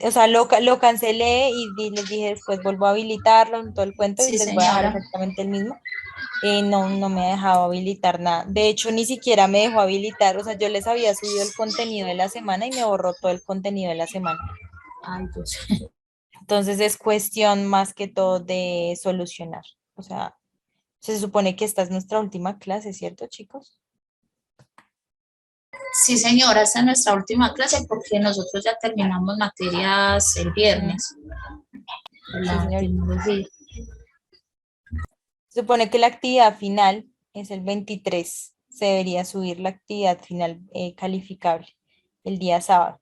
O sea, lo cancelé y les dije después vuelvo a habilitarlo en todo el cuento y Sí, les voy a dejar señora. exactamente el mismo. No me ha dejado habilitar nada. De hecho, ni siquiera me dejó habilitar. O sea, yo les había subido el contenido de la semana y me borró todo el contenido de la semana. Ay, Dios. Entonces es cuestión más que todo de solucionar. O sea, se supone que esta es nuestra última clase, ¿cierto, chicos? Sí, señora, esta es nuestra última clase porque nosotros ya terminamos materias el viernes. Sí, La señorita. tecnología. Se supone que la actividad final es el 23. Se debería subir la actividad final calificable el día sábado.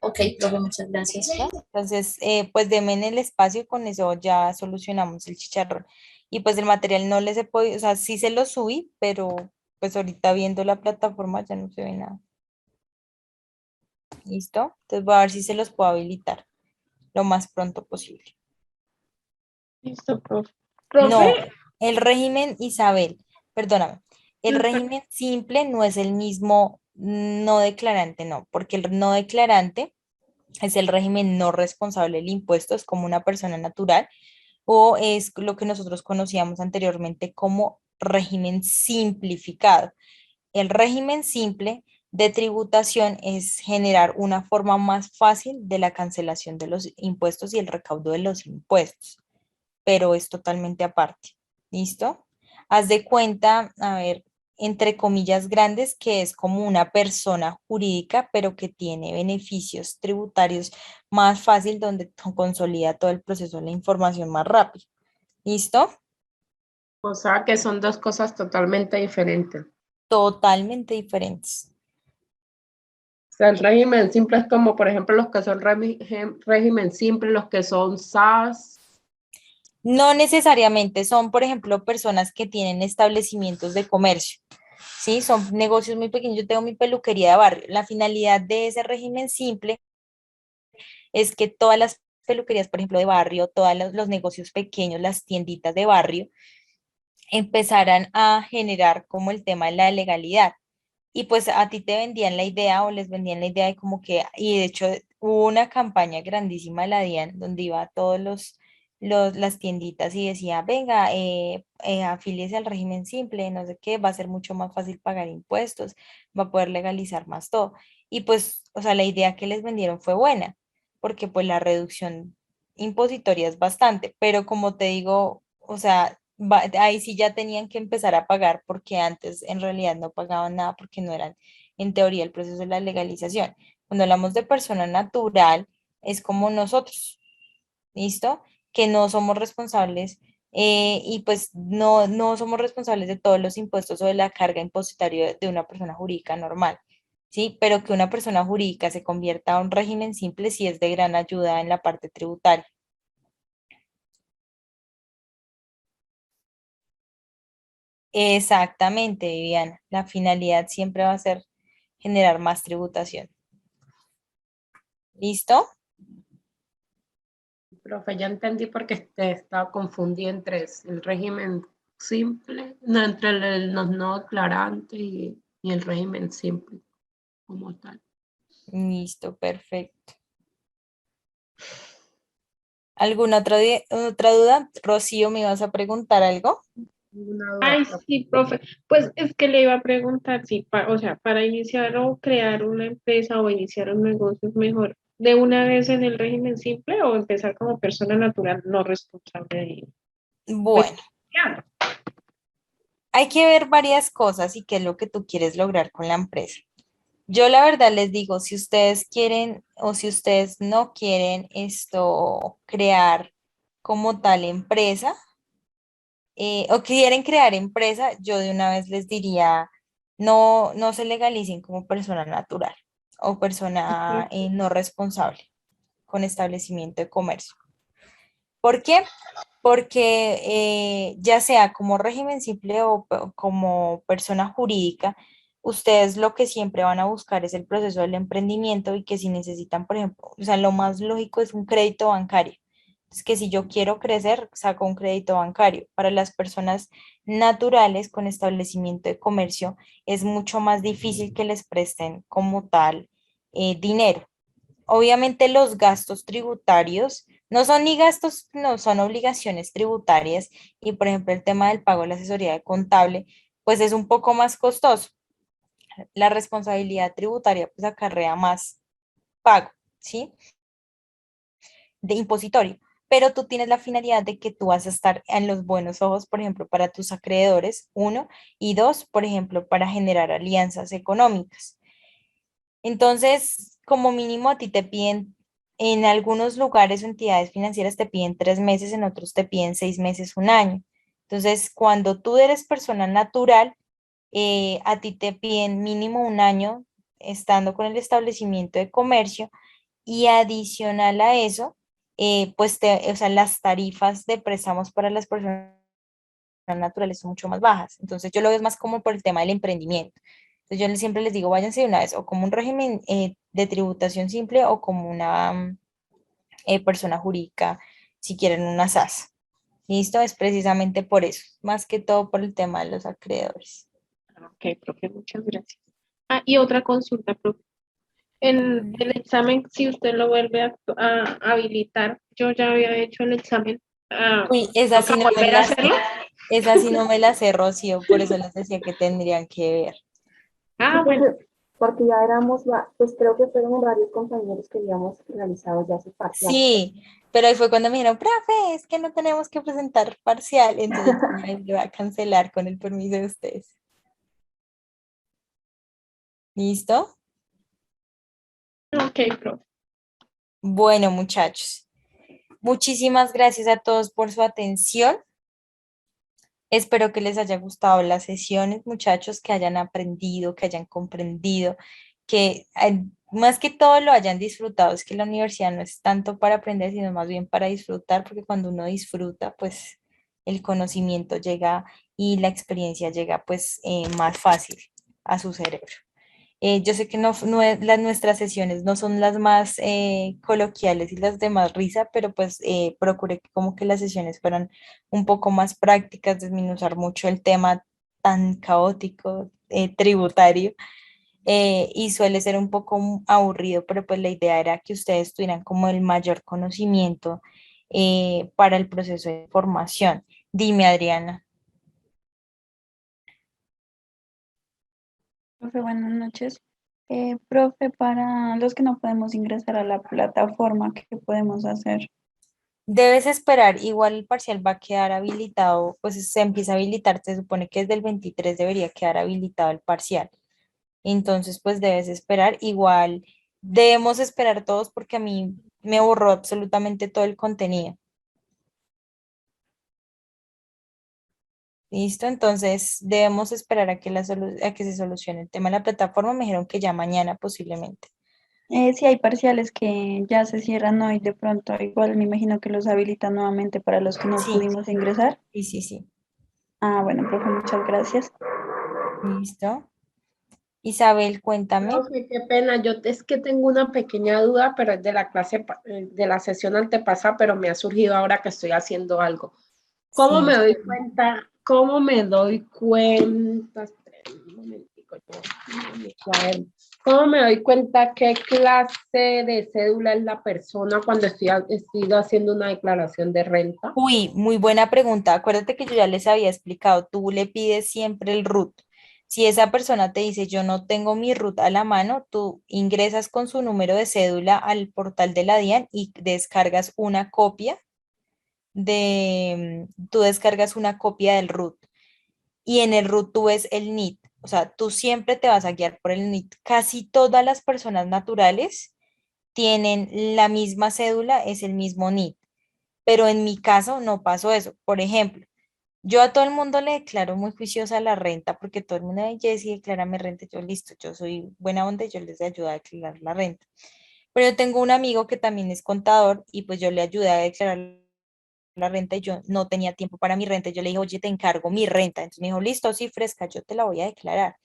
Ok, profe, muchas gracias. Entonces, pues denme en el espacio y con eso ya solucionamos el chicharrón. Y pues el material no les he podido, o sea, sí se lo subí, pero pues ahorita viendo la plataforma ya no se ve nada. ¿Listo? Entonces voy a ver si se los puedo habilitar lo más pronto posible. Listo, profe. No, Profe, el régimen Isabel, perdóname, el no, régimen simple no es el mismo no declarante, no, porque el no declarante es el régimen no responsable del impuesto, es como una persona natural, o es lo que nosotros conocíamos anteriormente como régimen simplificado. El régimen simple de tributación es generar una forma más fácil de la cancelación de los impuestos y el recaudo de los impuestos, pero es totalmente aparte. ¿Listo? Haz de cuenta, a ver, entre comillas grandes, que es como una persona jurídica, pero que tiene beneficios tributarios más fácil, donde consolida todo el proceso de la información más rápido. ¿Listo? o sea que son dos cosas totalmente diferentes. Totalmente diferentes. O sea, el régimen simple es como, por ejemplo, los que son régimen simple, los que son SAS. No necesariamente son, por ejemplo, personas que tienen establecimientos de comercio, ¿sí? Son negocios muy pequeños. Yo tengo mi peluquería de barrio. La finalidad de ese régimen simple es que todas las peluquerías, por ejemplo, de barrio, todos los negocios pequeños, las tienditas de barrio, empezaran a generar como el tema de la legalidad. Y pues a ti te vendían la idea o les vendían la idea de como que, y de hecho hubo una campaña grandísima de la DIAN donde iba a todos las tienditas y decía, venga, afíliese al régimen simple, no sé qué, va a ser mucho más fácil pagar impuestos, va a poder legalizar más todo. Y pues, o sea, la idea que les vendieron fue buena, porque pues la reducción impositoria es bastante, pero como te digo, o sea, ahí sí ya tenían que empezar a pagar porque antes en realidad no pagaban nada porque no eran en teoría el proceso de la legalización. Cuando hablamos de persona natural, es como nosotros, ¿listo? Que no somos responsables y pues no somos responsables de todos los impuestos o de la carga impositaria de una persona jurídica normal, ¿sí? Pero que una persona jurídica se convierta a un régimen simple sí es de gran ayuda en la parte tributaria. Exactamente, Viviana. La finalidad siempre va a ser generar más tributación. ¿Listo? Profe, ya entendí porque estaba confundida entre el régimen simple, no, entre los no declarantes y el régimen simple como tal. Listo, perfecto. ¿Alguna otra duda? Rocío, ¿me ibas a preguntar algo? Ninguna duda, Ay, profe. sí, profe. Pues es que le iba a preguntar si, o sea, para iniciar o crear una empresa o iniciar un negocio es mejor de una vez en el régimen simple o empezar como persona natural no responsable de Bueno, ya. hay que ver varias cosas y qué es lo que tú quieres lograr con la empresa. Yo la verdad les digo, si ustedes quieren o si ustedes no quieren esto crear como tal empresa, o quieren crear empresa, yo de una vez les diría, no se legalicen como persona natural o persona no responsable con establecimiento de comercio. ¿Por qué? Porque ya sea como régimen simple o como persona jurídica, ustedes lo que siempre van a buscar es el proceso del emprendimiento y que si necesitan, por ejemplo, o sea, lo más lógico es un crédito bancario. Es que si yo quiero crecer, saco un crédito bancario. Para las personas naturales con establecimiento de comercio es mucho más difícil que les presten como tal dinero. Obviamente los gastos tributarios no son ni gastos, no son obligaciones tributarias y por ejemplo el tema del pago de la asesoría de contable pues es un poco más costoso. La responsabilidad tributaria pues acarrea más pago, ¿sí? De impositorio. pero tú tienes la finalidad de que tú vas a estar en los buenos ojos, por ejemplo, para tus acreedores, uno, y dos, por ejemplo, para generar alianzas económicas. Entonces, como mínimo a ti te piden, en algunos lugares o entidades financieras te piden 3 meses, en otros te piden 6 meses, un año. Entonces, cuando tú eres persona natural, a ti te piden mínimo un año estando con el establecimiento de comercio y adicional a eso, pues o sea, las tarifas de préstamos para las personas naturales son mucho más bajas. Entonces yo lo veo más como por el tema del emprendimiento. Entonces siempre les digo, váyanse de una vez o como un régimen de tributación simple o como una persona jurídica, si quieren una SAS. ¿Listo? Es precisamente por eso, más que todo por el tema de los acreedores. Ok, profe, muchas gracias. Ah, y otra consulta, profe. El examen, si usted lo vuelve a habilitar, yo ya había hecho el examen. Uy, esa sí ¿Toca no me volver a la sé, hacerlo? esa sí no me la sé, Rocío, por eso les decía que tendrían que ver. Ah, bueno. Porque ya éramos, pues creo que fueron varios compañeros que habíamos realizado ya su parcial. Sí, pero ahí fue cuando me dijeron, profe, es que no tenemos que presentar parcial, entonces me voy a cancelar con el permiso de ustedes. ¿Listo? Ok, profe. Bueno, muchachos, muchísimas gracias a todos por su atención. Espero que les haya gustado las sesiones, muchachos, que hayan aprendido, que hayan comprendido, que más que todo lo hayan disfrutado. Es que la universidad no es tanto para aprender, sino más bien para disfrutar, porque cuando uno disfruta, pues el conocimiento llega y la experiencia llega pues más fácil a su cerebro. Yo sé que nuestras sesiones no son las más coloquiales y las de más risa, pero pues procuré que como que las sesiones fueran un poco más prácticas, desmenuzar mucho el tema tan caótico, tributario, y suele ser un poco aburrido, pero pues la idea era que ustedes tuvieran como el mayor conocimiento para el proceso de formación. Dime, Adriana. Profe, buenas noches. Profe, para los que no podemos ingresar a la plataforma, ¿qué podemos hacer? Debes esperar, igual el parcial va a quedar habilitado, pues se empieza a habilitar, se supone que desde el 23 debería quedar habilitado el parcial. Entonces, pues debes esperar, igual debemos esperar todos porque a mí me borró absolutamente todo el contenido. ¿Listo? Entonces, debemos esperar a que, a que se solucione el tema de la plataforma. Me dijeron que ya mañana posiblemente. Si hay parciales que ya se cierran hoy, de pronto, igual me imagino que los habilitan nuevamente para los que no Sí, pudimos ingresar. sí, sí, sí. Ah, bueno, profe, muchas gracias. ¿Listo? Isabel, cuéntame. Profe, qué pena, yo es que tengo una pequeña duda, pero es de la clase, de la sesión antepasada, pero me ha surgido ahora que estoy haciendo algo. ¿Cómo Sí. me doy cuenta? ¿Cómo me doy cuenta? Espera un momentico, mi cuaderno. ¿Cómo me doy cuenta qué clase de cédula es la persona cuando estoy haciendo una declaración de renta? Uy, muy buena pregunta. Acuérdate que yo ya les había explicado, tú le pides siempre el RUT. Si esa persona te dice, yo no tengo mi RUT a la mano, tú ingresas con su número de cédula al portal de la DIAN y descargas una copia tú descargas una copia del RUT y en el RUT tú ves el NIT. O sea, tú siempre te vas a guiar por el NIT. Casi todas las personas naturales tienen la misma cédula, es el mismo NIT, pero en mi caso no pasó eso. Por ejemplo, yo a todo el mundo le declaro muy juiciosa la renta porque todo el mundo dice, Jessy, declárame renta. Yo, listo, yo soy buena onda y yo les ayudo a declarar la renta. Pero yo tengo un amigo que también es contador y pues yo le ayudé a declarar la renta y yo no tenía tiempo para mi renta. Yo le dije, oye, te encargo mi renta. Entonces me dijo, listo, sí, fresca, yo te la voy a declarar.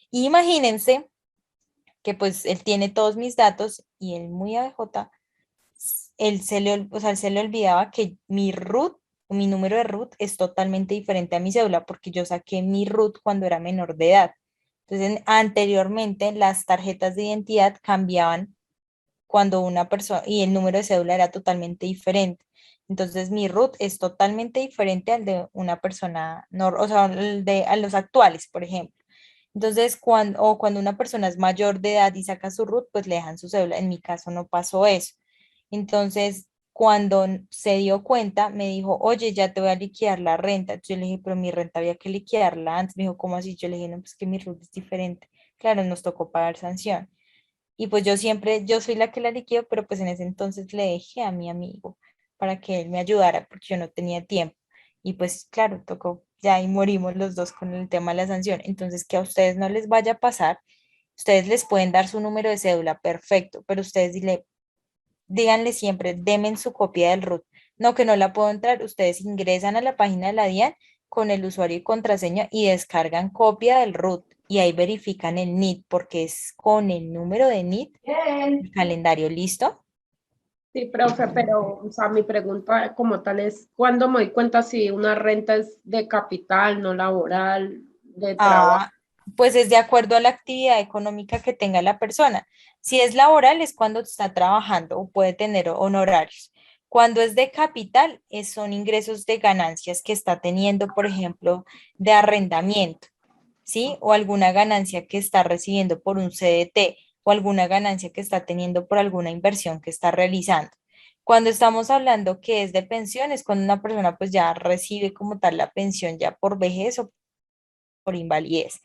Y imagínense que pues él tiene todos mis datos y él muy ABJ, o sea, él se le olvidaba que mi RUT, mi número de RUT es totalmente diferente a mi cédula porque yo saqué mi RUT cuando era menor de edad. Entonces, anteriormente las tarjetas de identidad cambiaban cuando una persona y el número de cédula era totalmente diferente. Entonces, mi RUT es totalmente diferente al de una persona, o sea, a los actuales, por ejemplo. Entonces, cuando una persona es mayor de edad y saca su RUT, pues le dejan su cédula. En mi caso no pasó eso. Entonces, cuando se dio cuenta, me dijo, oye, ya te voy a liquidar la renta. Entonces yo le dije, pero mi renta había que liquidarla antes. Me dijo, ¿cómo así? Yo le dije, no, pues que mi RUT es diferente. Claro, nos tocó pagar sanción. Y pues yo siempre, yo soy la que la liquido, pero pues en ese entonces le dejé a mi amigo para que él me ayudara porque yo no tenía tiempo. Y pues claro, tocó ya y morimos los dos con el tema de la sanción. Entonces, que a ustedes no les vaya a pasar, ustedes les pueden dar su número de cédula, perfecto, pero ustedes díganle siempre, denme su copia del RUT. No, que no la puedo entrar, ustedes ingresan a la página de la DIAN con el usuario y contraseña y descargan copia del RUT y ahí verifican el NIT porque es con el número de NIT el calendario, ¿listo? Sí, profe, pero, o sea, mi pregunta como tal es, ¿cuándo me doy cuenta si una renta es de capital, no laboral, de trabajo? Ah, pues es de acuerdo a la actividad económica que tenga la persona. Si es laboral es cuando está trabajando o puede tener honorarios. Cuando es de capital, son ingresos de ganancias que está teniendo, por ejemplo, de arrendamiento, ¿sí? O alguna ganancia que está recibiendo por un CDT o alguna ganancia que está teniendo por alguna inversión que está realizando. Cuando estamos hablando que es de pensión, es cuando una persona pues ya recibe como tal la pensión ya por vejez o por invalidez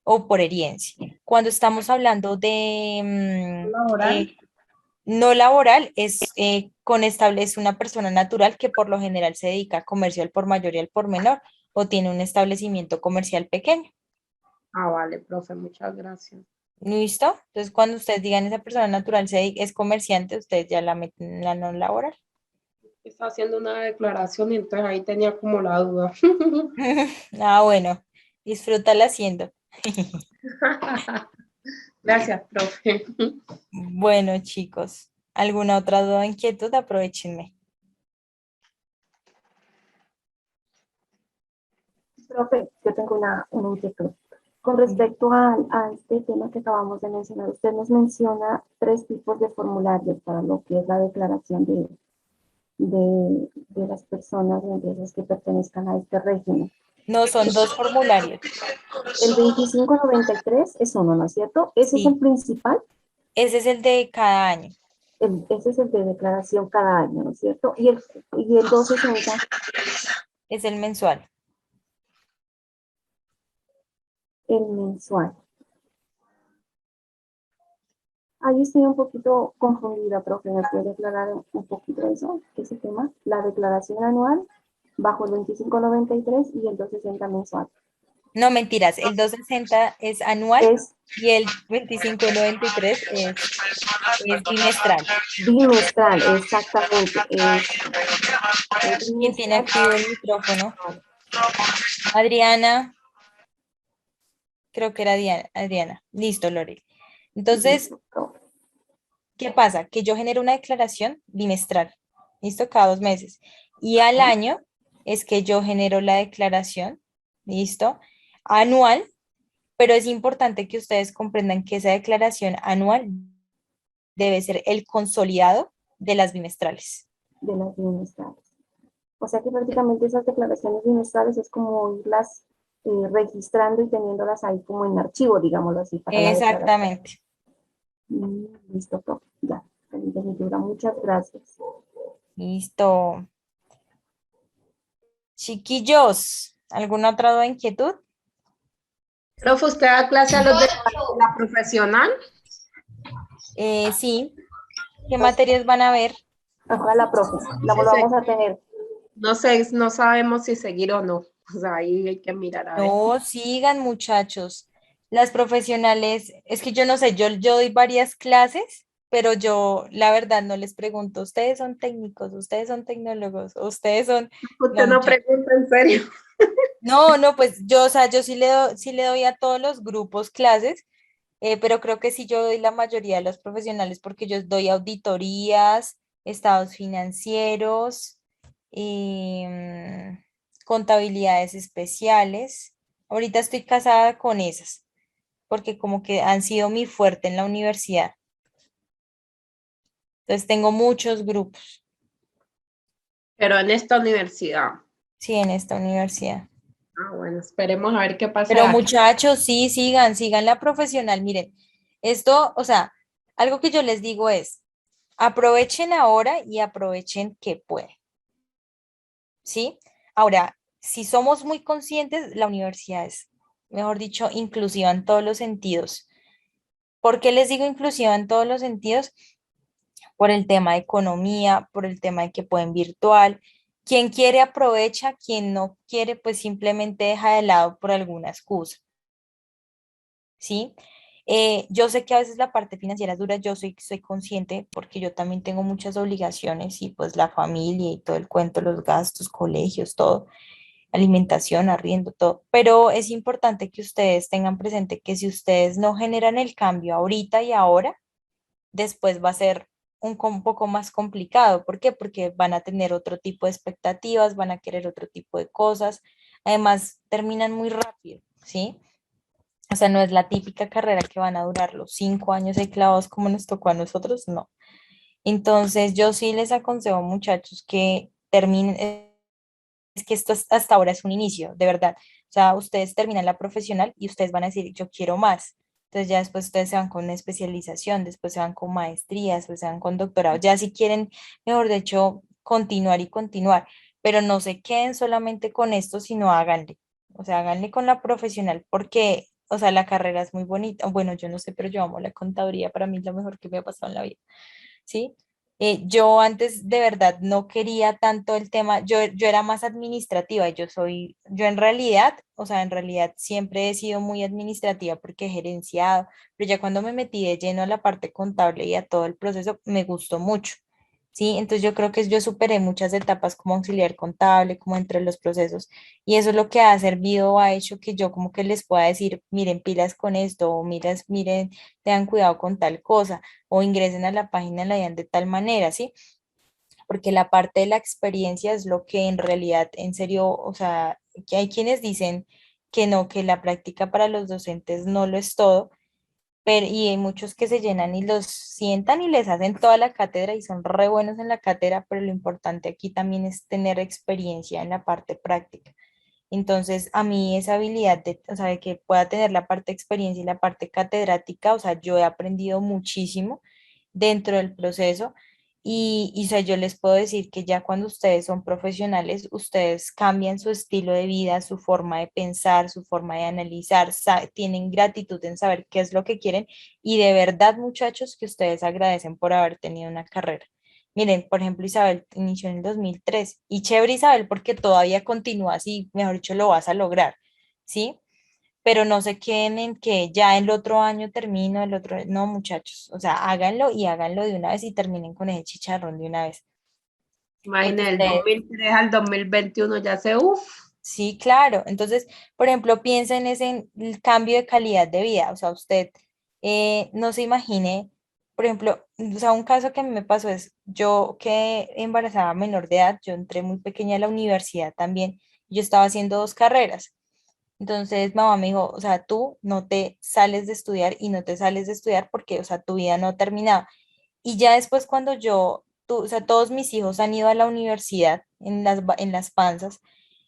o por herencia. Cuando estamos hablando de Laboral. no laboral, es una persona natural que por lo general se dedica a comercio al por mayor y al por menor o tiene un establecimiento comercial pequeño. Ah, vale, profe, muchas gracias. ¿Listo? Entonces, cuando ustedes digan esa persona natural es comerciante, ustedes ya la meten en la no laboral. Está haciendo una declaración y entonces ahí tenía como la duda. Ah, bueno, disfrútala haciendo. Gracias, profe. Bueno, chicos, ¿alguna otra duda o inquietud? Aprovechenme. Profe, yo tengo una inquietud. Con respecto a este tema que acabamos de mencionar, usted nos menciona 3 tipos de formularios para lo que es la declaración de las personas o empresas que pertenezcan a este régimen. No, son 2 formularios. El 2593 es uno, ¿no es cierto? Ese es el Sí, principal, ese es el de cada año. ese es el de declaración cada año, ¿no es cierto? Y el 260 Es el mensual. el mensual. Ahí estoy un poquito confundida, profe. ¿Me puede aclarar un poquito eso, ese tema? La declaración anual bajo el 2593 y el 260 mensual. No, mentiras, el 260 es anual Es y el 2593 es bimestral. bimestral, exactamente. Es ¿Quién tiene bimestral. activo el micrófono? Adriana, creo que era Adriana. Listo, Lorel. Entonces, ¿qué pasa? Que yo genero una declaración bimestral, ¿listo? Cada 2 meses. Y al año es que yo genero la declaración, ¿listo? Anual, pero es importante que ustedes comprendan que esa declaración anual debe ser el consolidado de las bimestrales. De las bimestrales. O sea que prácticamente esas declaraciones bimestrales es como irlas registrando y teniéndolas ahí como en archivo, digámoslo así, para la declaración. Exactamente. Listo, profe. Ya, en definitiva, muchas gracias. Listo. Chiquillos, ¿alguna otra duda, inquietud? Profe, ¿usted da clase a los de la profesional? Sí. ¿Qué materias van a ver? Ojalá, profe, la volvamos a tener. No sé, no sabemos si seguir o no. O sea, ahí hay que mirar a ver. No, sigan, muchachos. Las profesionales, es que yo no sé, yo doy varias clases, pero yo la verdad no les pregunto, ustedes son técnicos, ustedes son tecnólogos, ustedes son... Usted No, no muchachos. pregunta en serio. No, no, pues yo, o sea, yo sí le doy a todos los grupos clases, pero creo que sí yo doy la mayoría de los profesionales porque yo doy auditorías, estados financieros, contabilidades especiales. Ahorita estoy casada con esas porque como que han sido mi fuerte en la universidad. Entonces tengo muchos grupos, Pero en esta universidad. sí, en esta universidad. Ah, bueno, esperemos a ver qué pasa Pero de aquí. muchachos, sí, sigan la profesional. Miren, esto, o sea, algo que yo les digo es, Aprovechen ahora y aprovechen que pueden, ¿sí? Ahora, si somos muy conscientes, la universidad es, mejor dicho, inclusiva en todos los sentidos. ¿Por qué les digo inclusiva en todos los sentidos? Por el tema de economía, por el tema de que pueden virtual. Quien quiere aprovecha, quien no quiere, pues simplemente deja de lado por alguna excusa, ¿sí? Yo sé que a veces la parte financiera es dura, soy consciente porque yo también tengo muchas obligaciones y pues la familia y todo el cuento, los gastos, colegios, todo, alimentación, arriendo, todo. Pero es importante que ustedes tengan presente que si ustedes no generan el cambio ahorita y ahora, después va a ser un poco más complicado. ¿Por qué? Porque van a tener otro tipo de expectativas, van a querer otro tipo de cosas. Además, terminan muy rápido, ¿sí? O sea, no es la típica carrera que van a durar los 5 años ahí clavados como nos tocó a nosotros, no. Entonces, yo sí les aconsejo, muchachos, que terminen, es que esto hasta ahora es un inicio, de verdad. O sea, ustedes terminan la profesional y ustedes van a decir, yo quiero más. Entonces ya después ustedes se van con una especialización, después se van con maestrías, después se van con doctorado. Ya si quieren, mejor de hecho, continuar y continuar, pero no se queden solamente con esto, sino háganle. O sea, háganle con la profesional porque, o sea, la carrera es muy bonita. Bueno, yo no sé, pero yo amo la contaduría, para mí es lo mejor que me ha pasado en la vida. ¿Sí? Yo antes de verdad no quería tanto el tema, yo era más administrativa, yo en realidad, o sea, en realidad siempre he sido muy administrativa porque he gerenciado, pero ya cuando me metí de lleno a la parte contable y a todo el proceso, me gustó mucho. Sí, entonces yo creo que yo superé muchas etapas como auxiliar contable, como entre los procesos, y eso es lo que ha servido, ha hecho que yo como que les pueda decir, miren, pilas con esto, o miren, tengan cuidado con tal cosa, o ingresen a la página, la vean de tal manera, ¿sí? Porque la parte de la experiencia es lo que en realidad, en serio, o sea, que hay quienes dicen que no, que la práctica para los docentes no lo es todo, pero, y hay muchos que se llenan y los sientan y les hacen toda la cátedra y son re buenos en la cátedra, pero lo importante aquí también es tener experiencia en la parte práctica. Entonces, a mí esa habilidad de, o sea, de que pueda tener la parte de experiencia y la parte catedrática, o sea, yo he aprendido muchísimo dentro del proceso o sea, yo les puedo decir que ya cuando ustedes son profesionales, ustedes cambian su estilo de vida, su forma de pensar, su forma de analizar, tienen gratitud en saber qué es lo que quieren y de verdad, muchachos, que ustedes agradecen por haber tenido una carrera. Miren, por ejemplo, Isabel inició en el 2003 y chévere Isabel porque todavía continúa así, mejor dicho, lo vas a lograr, ¿sí? Pero no se queden en que ya el otro año termino, el otro, no muchachos, o sea, háganlo y háganlo de una vez y terminen con ese chicharrón de una vez. Porque Imagina, el ustedes, 2003 al 2021 ya se, uff. sí, claro. Entonces, por ejemplo, piensen en el cambio de calidad de vida. O sea, usted no se imagine, por ejemplo, o sea, un caso que a mí me pasó es, yo que embarazada menor de edad, yo entré muy pequeña a la universidad también, yo estaba haciendo dos carreras. Entonces, mamá me dijo, o sea, tú no te sales de estudiar y no te sales de estudiar porque, o sea, tu vida no ha terminado. Y ya después cuando o sea, todos mis hijos han ido a la universidad en las panzas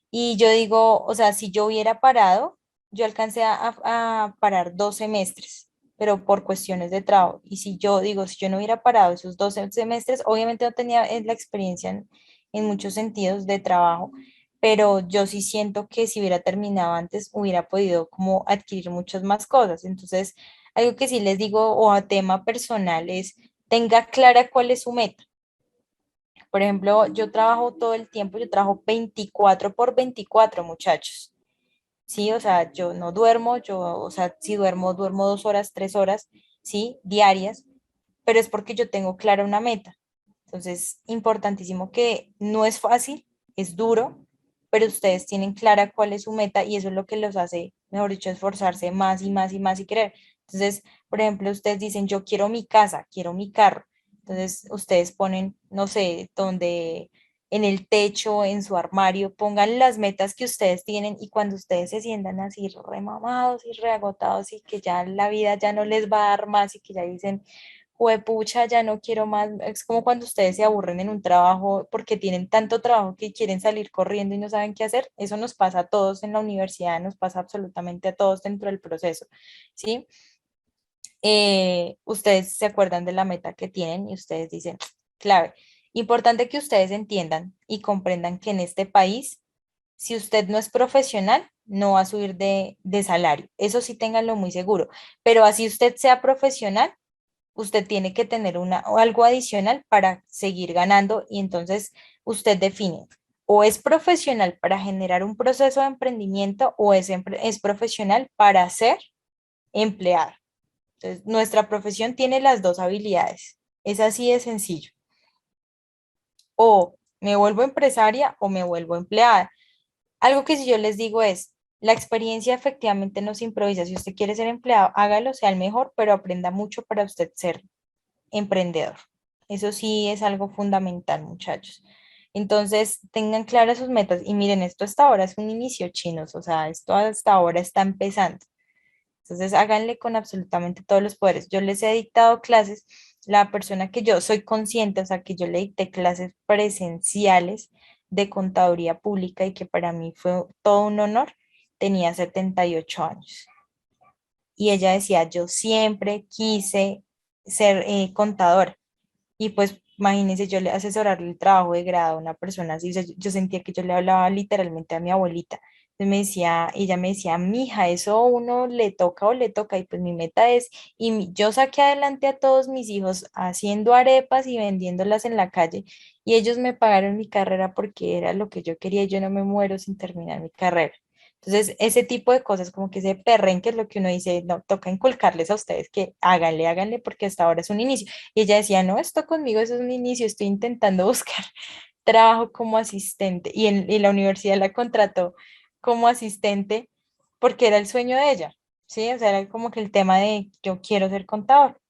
y yo digo, o sea, si yo hubiera parado, yo alcancé a parar 2 semestres, pero por cuestiones de trabajo. Y si yo digo, si yo no hubiera parado esos 2 semestres, obviamente no tenía la experiencia en muchos sentidos de trabajo, pero yo sí siento que si hubiera terminado antes, hubiera podido como adquirir muchas más cosas. Entonces, algo que sí les digo, o a tema personal, es tenga clara cuál es su meta. Por ejemplo, yo trabajo todo el tiempo, yo trabajo 24 por 24 muchachos. Sí, o sea, yo no duermo, o sea, si duermo, duermo 2 horas, 3 horas, sí, diarias, pero es porque yo tengo clara una meta. Entonces, importantísimo que no es fácil, es duro, pero ustedes tienen clara cuál es su meta y eso es lo que los hace, mejor dicho, esforzarse más y más y más y querer. Entonces, por ejemplo, ustedes dicen, yo quiero mi casa, quiero mi carro. Entonces, ustedes ponen, no sé, donde en el techo, en su armario, pongan las metas que ustedes tienen y cuando ustedes se sientan así remamados y reagotados y que ya la vida ya no les va a dar más y que ya dicen, juepucha, ya no quiero más. Es como cuando ustedes se aburren en un trabajo porque tienen tanto trabajo que quieren salir corriendo y no saben qué hacer. Eso nos pasa a todos en la universidad, nos pasa absolutamente a todos dentro del proceso, ¿sí? ustedes se acuerdan de la meta que tienen y ustedes dicen, clave, importante que ustedes entiendan y comprendan que en este país, si usted no es profesional, no va a subir de salario. Eso sí, ténganlo muy seguro. Pero así usted sea profesional, usted tiene que tener o algo adicional para seguir ganando y entonces usted define o es profesional para generar un proceso de emprendimiento o es profesional para ser empleado. Entonces, nuestra profesión tiene las dos habilidades. Es así de sencillo. O me vuelvo empresaria o me vuelvo empleada. Algo que si yo les digo es, la experiencia efectivamente no se improvisa. Si usted quiere ser empleado, hágalo, sea el mejor, pero aprenda mucho para usted ser emprendedor. Eso sí es algo fundamental, muchachos. Entonces, tengan claras sus metas y miren, esto hasta ahora es un inicio, chinos, o sea, esto hasta ahora está empezando. Entonces, háganle con absolutamente todos los poderes. Yo les he dictado clases, la persona que yo soy consciente, o sea, que yo le dicté clases presenciales de contaduría pública y que para mí fue todo un honor, tenía 78 años. Y ella decía, yo siempre quise ser contadora. Y pues imagínense, yo le asesorarle el trabajo de grado a una persona así, o sea, yo sentía que yo le hablaba literalmente a mi abuelita. Entonces me decía, ella me decía, mija, eso a uno le toca o le toca, y pues mi meta es, yo saqué adelante a todos mis hijos haciendo arepas y vendiéndolas en la calle, y ellos me pagaron mi carrera porque era lo que yo quería, y yo no me muero sin terminar mi carrera. Entonces, ese tipo de cosas, como que ese perrenque es lo que uno dice, no, toca inculcarles a ustedes que háganle, háganle, porque hasta ahora es un inicio. Y ella decía, no, esto conmigo eso es un inicio, estoy intentando buscar trabajo como asistente. Y la universidad la contrató como asistente porque era el sueño de ella, ¿sí? O sea, era como que el tema de yo quiero ser contador.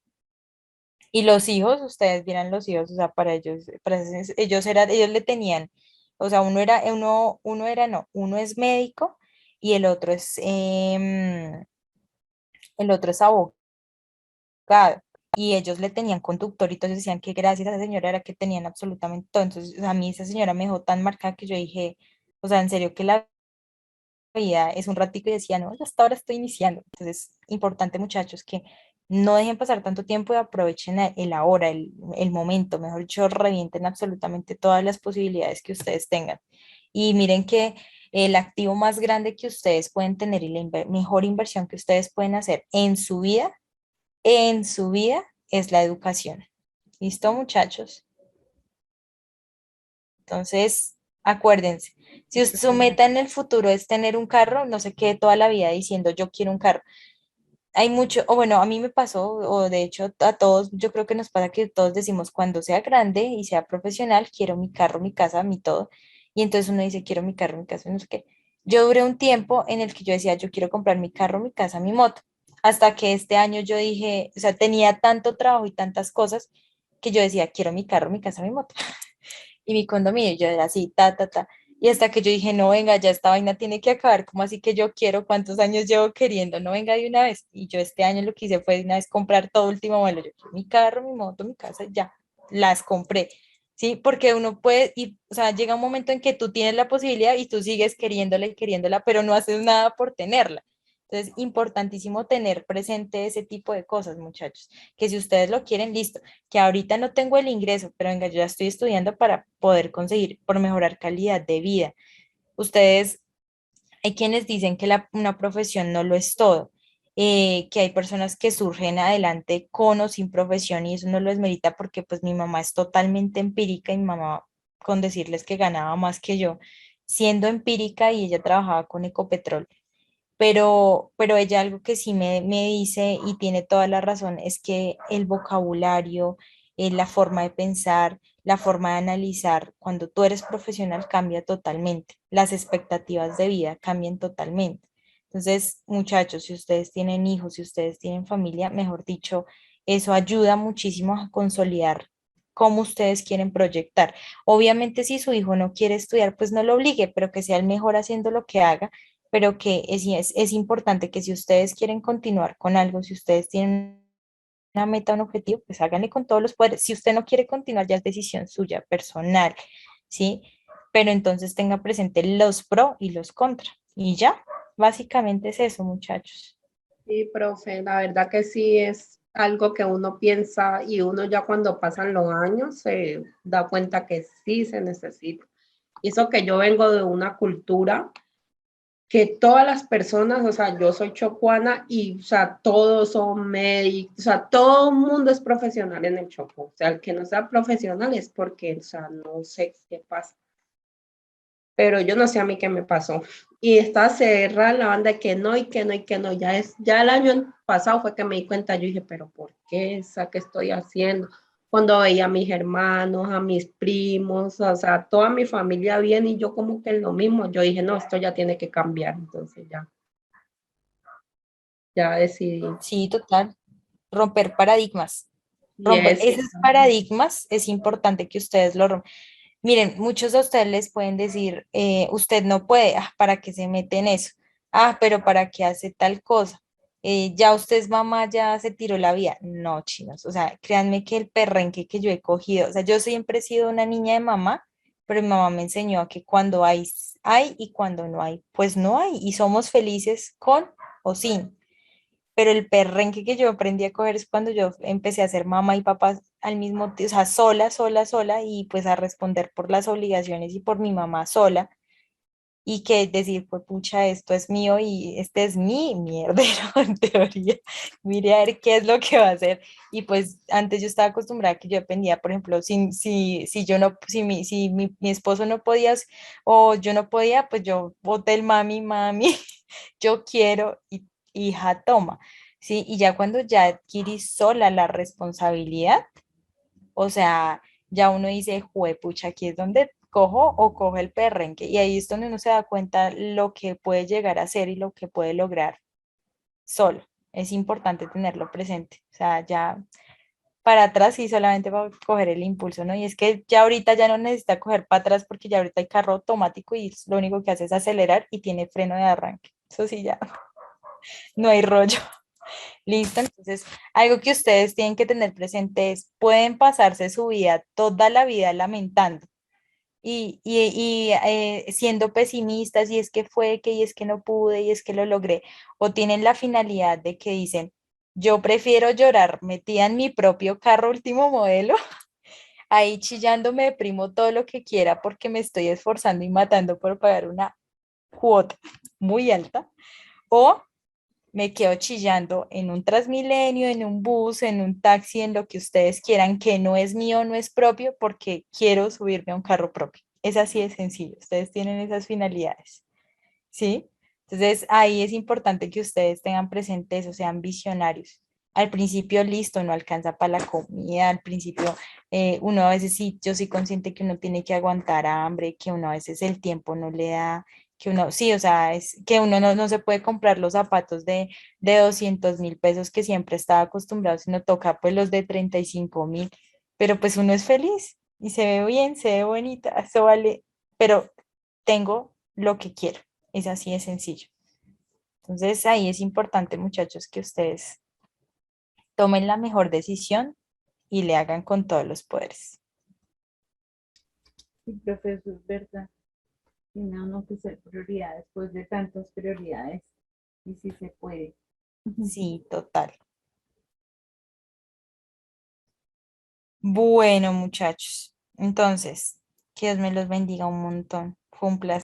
Y los hijos, ustedes vieran los hijos, o sea, para ellos, ellos le tenían, o sea, no, uno es médico y el otro es abogado y ellos le tenían conductor y entonces decían que gracias a esa señora era que tenían absolutamente todo. Entonces, a mí esa señora me dejó tan marcada que yo dije, o sea, en serio que la vida es un ratico y decía, no, yo hasta ahora estoy iniciando. Entonces, importante muchachos que no dejen pasar tanto tiempo y aprovechen el ahora, el momento, mejor dicho, revienten absolutamente todas las posibilidades que ustedes tengan. Y miren que el activo más grande que ustedes pueden tener y la mejor inversión que ustedes pueden hacer en su vida es la educación. ¿Listo, muchachos? Entonces, acuérdense, si su meta en el futuro es tener un carro, no se quede toda la vida diciendo yo quiero un carro. Hay mucho, o bueno, a mí me pasó, o de hecho a todos, yo creo que nos pasa que todos decimos cuando sea grande y sea profesional, quiero mi carro, mi casa, mi todo. Y entonces uno dice, quiero mi carro, mi casa, no sé qué. Yo duré un tiempo en el que yo decía, yo quiero comprar mi carro, mi casa, mi moto. Hasta que este año yo dije, o sea, tenía tanto trabajo y tantas cosas que yo decía, quiero mi carro, mi casa, mi moto y mi condominio. Yo era así, ta, ta, ta. Y hasta que yo dije, no, venga, ya esta vaina tiene que acabar. ¿Cómo así que yo quiero? ¿Cuántos años llevo queriendo? No, venga de una vez. Y yo este año lo que hice fue de una vez comprar todo último modelo. Yo quiero mi carro, mi moto, mi casa, ya. Las compré. ¿Sí? Porque uno puede, y, o sea, llega un momento en que tú tienes la posibilidad y tú sigues queriéndola y queriéndola, pero no haces nada por tenerla. Entonces, importantísimo tener presente ese tipo de cosas, muchachos, que si ustedes lo quieren, listo, que ahorita no tengo el ingreso, pero venga, yo ya estoy estudiando para poder conseguir, por mejorar calidad de vida. Ustedes, hay quienes dicen que una profesión no lo es todo, que hay personas que surgen adelante con o sin profesión y eso no lo desmerita porque pues mi mamá es totalmente empírica y mi mamá con decirles que ganaba más que yo, siendo empírica y ella trabajaba con Ecopetrol, pero ella algo que sí me dice y tiene toda la razón es que el vocabulario, la forma de pensar, la forma de analizar, cuando tú eres profesional cambia totalmente, las expectativas de vida cambian totalmente. Entonces, muchachos, si ustedes tienen hijos, si ustedes tienen familia, mejor dicho, eso ayuda muchísimo a consolidar cómo ustedes quieren proyectar. Obviamente, si su hijo no quiere estudiar, pues no lo obligue, pero que sea el mejor haciendo lo que haga, pero que es importante que si ustedes quieren continuar con algo, si ustedes tienen una meta, un objetivo, pues háganle con todos los poderes. Si usted no quiere continuar, ya es decisión suya, personal, ¿sí? Pero entonces tenga presente los pro y los contra. Y ya, básicamente es eso, muchachos. Sí, profe, la verdad que sí es algo que uno piensa y uno ya cuando pasan los años se da cuenta que sí se necesita. Y eso que yo vengo de una cultura que todas las personas, o sea, yo soy chocuana y, o sea, todos son médicos, o sea, todo el mundo es profesional en el Chocó. O sea, el que no sea profesional es porque, o sea, no sé qué pasa. Pero yo no sé a mí qué me pasó. Y está cerrada la banda de que no, y que no, y que no. Ya el año pasado fue que me di cuenta, yo dije, pero ¿por qué? O sea, ¿qué estoy haciendo? Cuando veía a mis hermanos, a mis primos, o sea, toda mi familia bien y yo como que en lo mismo, yo dije, no, esto ya tiene que cambiar. Entonces ya decidí. Sí, total. Romper paradigmas. Y Romper es, esos paradigmas es importante que ustedes lo rompan. Miren, muchos de ustedes les pueden decir, usted no puede, ¿para qué se mete en eso? Pero ¿para qué hace tal cosa? Ya usted es mamá, ya se tiró la vida. No, chinos, o sea, créanme que el perrenque que yo he cogido, o sea, yo siempre he sido una niña de mamá, pero mi mamá me enseñó a que cuando hay y cuando no hay, pues no hay, y somos felices con o sin. Pero el perrenque que yo aprendí a coger es cuando yo empecé a ser mamá y papá al mismo tiempo, o sea, sola, y pues a responder por las obligaciones y por mi mamá sola, y que decir, pues pucha, esto es mío y este es mi mierdero en teoría, mire a ver qué es lo que va a hacer. Y pues antes yo estaba acostumbrada que yo dependía, por ejemplo, si yo no, si mi esposo no podía o yo no podía, pues yo boté el mami, yo quiero y hija toma. Sí, y ya cuando ya adquirí sola la responsabilidad, o sea, ya uno dice, juepucha, aquí es donde cojo o cojo el perrenque. Y ahí es donde uno se da cuenta lo que puede llegar a ser y lo que puede lograr solo. Es importante tenerlo presente. O sea, ya para atrás sí solamente para coger el impulso, ¿no? Y es que ya ahorita ya no necesita coger para atrás porque ya ahorita hay carro automático y lo único que hace es acelerar y tiene freno de arranque. Eso sí, ya no hay rollo. Listo, entonces algo que ustedes tienen que tener presente es, pueden pasarse su vida, toda la vida lamentando y siendo pesimistas y es que fue, que y es que no pude y es que lo logré, o tienen la finalidad de que dicen, yo prefiero llorar metida en mi propio carro último modelo, ahí chillando me deprimo todo lo que quiera porque me estoy esforzando y matando por pagar una cuota muy alta, o me quedo chillando en un Transmilenio, en un bus, en un taxi, en lo que ustedes quieran, que no es mío, no es propio, porque quiero subirme a un carro propio. Es así de sencillo. Ustedes tienen esas finalidades, ¿sí? Entonces, ahí es importante que ustedes tengan presente eso, sean visionarios. Al principio, listo, no alcanza para la comida, al principio uno a veces sí, yo soy consciente que uno tiene que aguantar hambre, que uno a veces el tiempo no le da, que uno, sí, o sea, es que uno no se puede comprar los zapatos de 200.000 pesos que siempre estaba acostumbrado, sino toca pues los de 35.000, pero pues uno es feliz y se ve bien, se ve bonita, eso vale, pero tengo lo que quiero. Es así de sencillo. Entonces ahí es importante, muchachos, que ustedes tomen la mejor decisión y le hagan con todos los poderes. Sí, profe, eso es verdad. Tiene uno que ser prioridad después de tantas prioridades. Y sí se puede. Sí, total. Bueno, muchachos, entonces, que Dios me los bendiga un montón. Fue un placer.